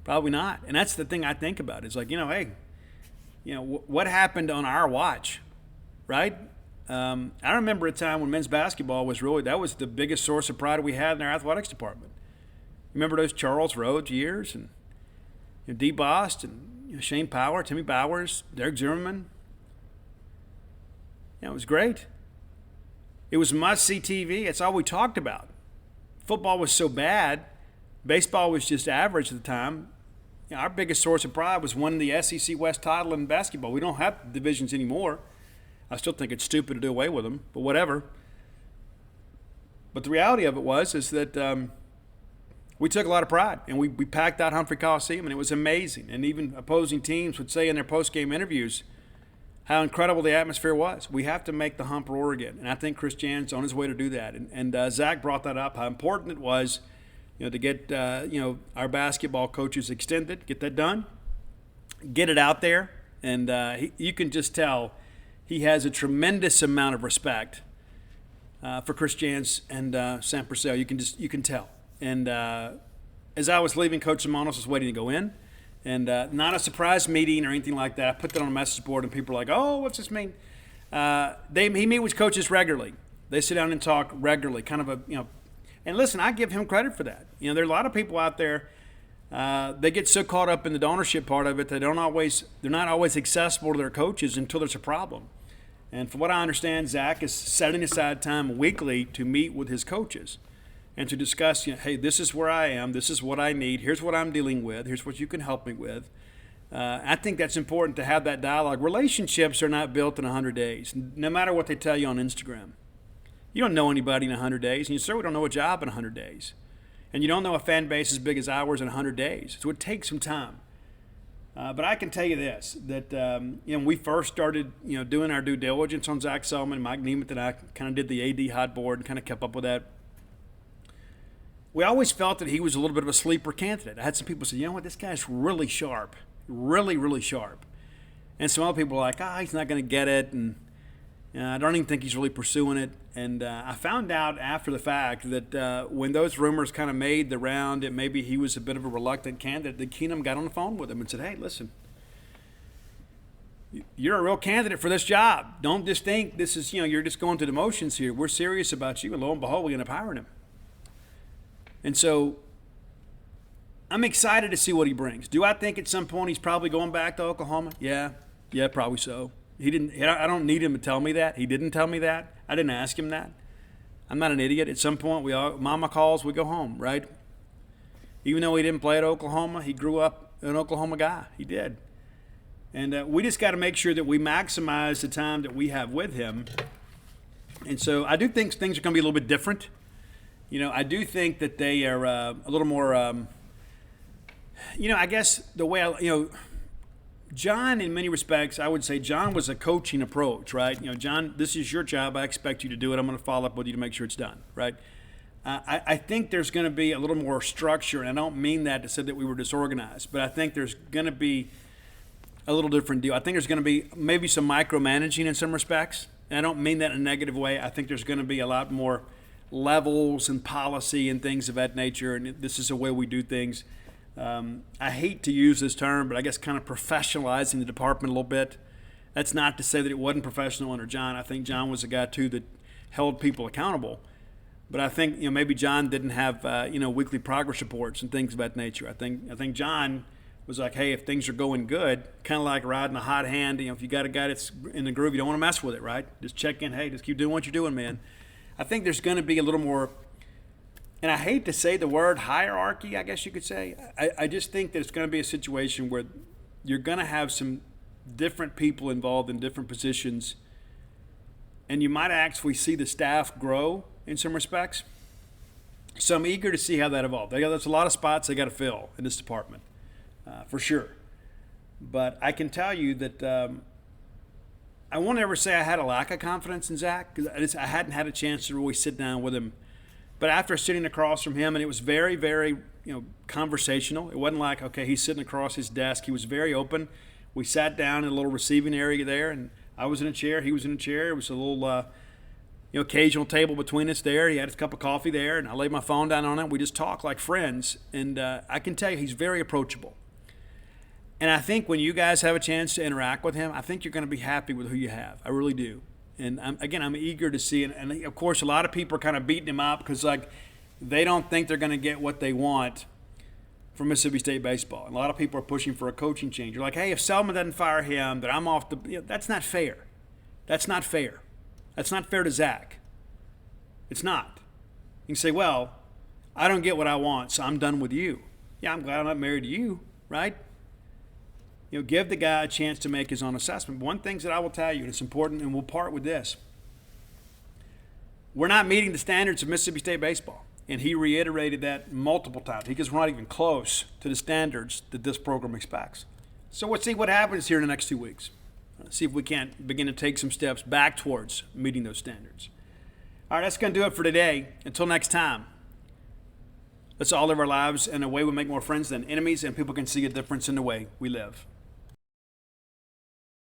Probably not. And that's the thing I think about. It's like, hey, what happened on our watch, right? I remember a time when men's basketball that was the biggest source of pride we had in our athletics department. Remember those Charles Rhodes years and Dee Bost and Shane Power, Timmy Bowers, Derek Zimmerman. It was great. It was must-see TV. It's all we talked about. Football was so bad. Baseball was just average at the time. Our biggest source of pride was winning the SEC West title in basketball. We don't have divisions anymore. I still think it's stupid to do away with them, but whatever. But the reality of it is that we took a lot of pride, and we packed out Humphrey Coliseum, and it was amazing. And even opposing teams would say in their post-game interviews how incredible the atmosphere was. We have to make the Hump roar again, and I think Chris Jan's on his way to do that. And Zach brought that up, how important it was, to get our basketball coaches extended, get that done, get it out there, and you can just tell he has a tremendous amount of respect for Chris Jans and Sam Purcell. You can tell. And as I was leaving, Coach Simonos was waiting to go in. And not a surprise meeting or anything like that. I put that on a message board, and people are like, oh, what's this mean? He meets with coaches regularly. They sit down and talk regularly, kind of and listen, I give him credit for that. There are a lot of people out there, they get so caught up in the donorship part of it, they're not always accessible to their coaches until there's a problem. And from what I understand, Zach is setting aside time weekly to meet with his coaches and to discuss, hey, this is where I am, this is what I need, here's what I'm dealing with, here's what you can help me with. I think that's important to have that dialogue. Relationships are not built in 100 days, no matter what they tell you on Instagram. You don't know anybody in 100 days, and you certainly don't know a job in 100 days. And you don't know a fan base as big as ours in 100 days. So it takes some time. But I can tell you this, that when we first started doing our due diligence on Zach Selman, Mike Nemeth and I kind of did the AD hot board and kind of kept up with that. We always felt that he was a little bit of a sleeper candidate. I had some people say, you know what, this guy's really sharp, really, really sharp. And some other people were like, he's not going to get it, and I don't even think he's really pursuing it. And I found out after the fact that when those rumors kind of made the round that maybe he was a bit of a reluctant candidate, that Keenum got on the phone with him and said, hey, listen, you're a real candidate for this job. Don't just think this is, you're just going through the motions here. We're serious about you. And lo and behold, we end up hiring him. And so I'm excited to see what he brings. Do I think at some point he's probably going back to Oklahoma? Yeah, probably so. I don't need him to tell me that. He didn't tell me that. I didn't ask him that. I'm not an idiot. At some point, mama calls, we go home, right? Even though he didn't play at Oklahoma, he grew up an Oklahoma guy. He did. And we just got to make sure that we maximize the time that we have with him. And so I do think things are going to be a little bit different. I do think that they are a little more, I guess the way John, in many respects, I would say John was a coaching approach, right? John, this is your job. I expect you to do it. I'm going to follow up with you to make sure it's done, right? I think there's going to be a little more structure, and I don't mean that to say that we were disorganized, but I think there's going to be a little different deal. I think there's going to be maybe some micromanaging in some respects, and I don't mean that in a negative way. I think there's going to be a lot more levels and policy and things of that nature, and this is the way we do things. I hate to use this term, but I guess kind of professionalizing the department a little bit. That's not to say that it wasn't professional under John. I think John was a guy, too, that held people accountable. But I think, maybe John didn't have, weekly progress reports and things of that nature. I think John was like, hey, if things are going good, kind of like riding a hot hand, if you got a guy that's in the groove, you don't want to mess with it, right? Just check in, hey, just keep doing what you're doing, man. I think there's going to be a little more, and I hate to say the word hierarchy, I guess you could say. I just think that it's going to be a situation where you're going to have some different people involved in different positions, and you might actually see the staff grow in some respects. So I'm eager to see how that evolves. There's a lot of spots they got to fill in this department, for sure. But I can tell you that I won't ever say I had a lack of confidence in Zach, because I hadn't had a chance to really sit down with him. But after sitting across from him, and it was very, very, conversational. It wasn't like, okay, he's sitting across his desk. He was very open. We sat down in a little receiving area there, and I was in a chair. He was in a chair. It was a little, occasional table between us there. He had his cup of coffee there, and I laid my phone down on it. We just talked like friends, and I can tell you he's very approachable. And I think when you guys have a chance to interact with him, I think you're going to be happy with who you have. I really do. And I'm eager to see it. And of course, a lot of people are kind of beating him up because they don't think they're going to get what they want from Mississippi State baseball. And a lot of people are pushing for a coaching change. You're like, hey, if Selman doesn't fire him, then I'm off the. That's not fair. That's not fair. That's not fair to Zach. It's not. You can say, well, I don't get what I want, so I'm done with you. Yeah, I'm glad I'm not married to you, right? Give the guy a chance to make his own assessment. One thing that I will tell you, and it's important, and we'll part with this. We're not meeting the standards of Mississippi State baseball. And he reiterated that multiple times. He goes, we're not even close to the standards that this program expects. So let's see what happens here in the next 2 weeks. See if we can't begin to take some steps back towards meeting those standards. All right, that's going to do it for today. Until next time, let's all live our lives in a way we make more friends than enemies, and people can see a difference in the way we live.